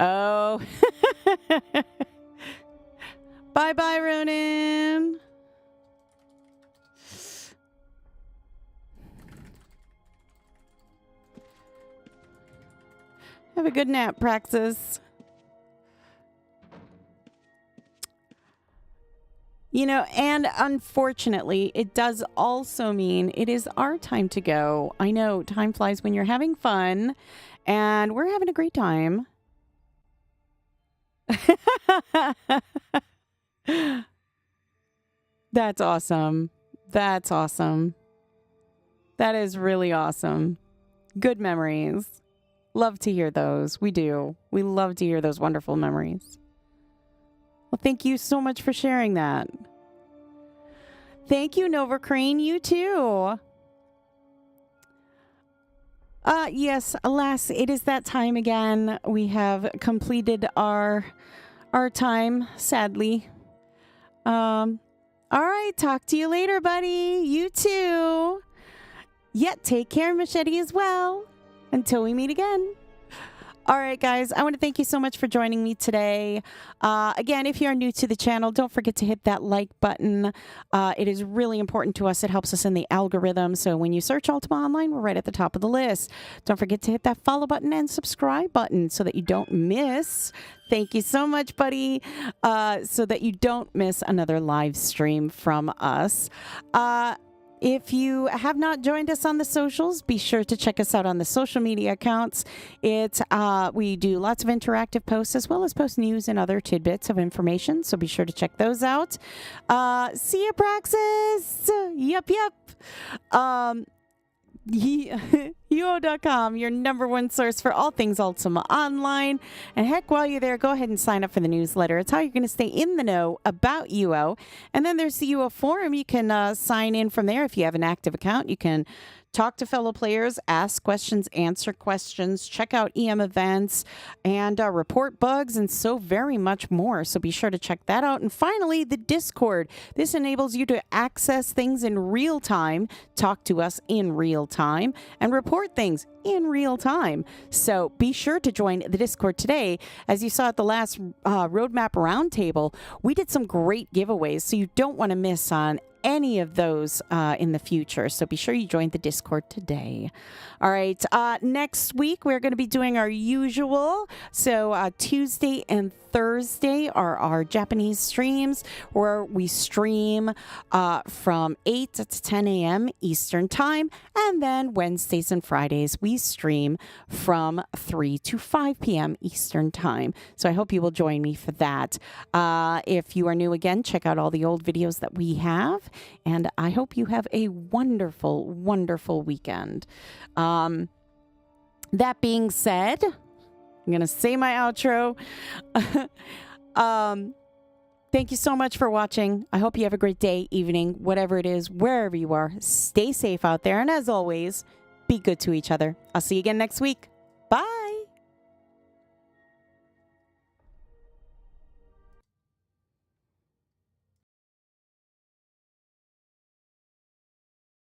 Oh. Bye-bye, Ronan. Have a good nap, Praxis. And unfortunately, it does also mean it is our time to go. I know, time flies when you're having fun, and we're having a great time. That's awesome. That's awesome. That is really awesome. Good memories. Love to hear those. We do. We love to hear those wonderful memories. Well, thank you so much for sharing that. Thank you, Nova Crane. You too. Yes, alas, it is that time again. We have completed our time, sadly. All right, talk to you later, buddy. You too. Yeah, take care, Machete, as well. Until we meet again. All right, guys, I want to thank you so much for joining me today. Again, if you're new to the channel, don't forget to hit that like button. It is really important to us. It helps us in the algorithm. So when you search Ultima Online, we're right at the top of the list. Don't forget to hit that follow button and subscribe button so that you don't miss. Thank you so much, buddy. So that you don't miss another live stream from us. If you have not joined us on the socials, be sure to check us out on the social media accounts. We do lots of interactive posts as well as post news and other tidbits of information. So be sure to check those out. See you, Praxis. Yep. UO.com, your #1 source for all things Ultima Online. And heck, while you're there, go ahead and sign up for the newsletter. It's how you're going to stay in the know about UO. And then there's the UO forum. You can sign in from there if you have an active account. You can talk to fellow players, ask questions, answer questions, check out EM events, and report bugs, and so very much more. So be sure to check that out. And finally, the Discord. This enables you to access things in real time, talk to us in real time, and report things in real time. So be sure to join the Discord today. As you saw at the last Roadmap Roundtable, we did some great giveaways, so you don't want to miss on any of those in the future. So be sure you join the Discord today. All right. Next week, we're going to be doing our usual. So Tuesday and Thursday are our Japanese streams where we stream from 8 to 10 a.m. Eastern time. And then Wednesdays and Fridays, we stream from 3 to 5 p.m. Eastern time. So I hope you will join me for that. If you are new again, check out all the old videos that we have. And I hope you have a wonderful, wonderful weekend. That being said, I'm going to say my outro. Thank you so much for watching. I hope you have a great day, evening, whatever it is, wherever you are. Stay safe out there. And as always, be good to each other. I'll see you again next week. Bye.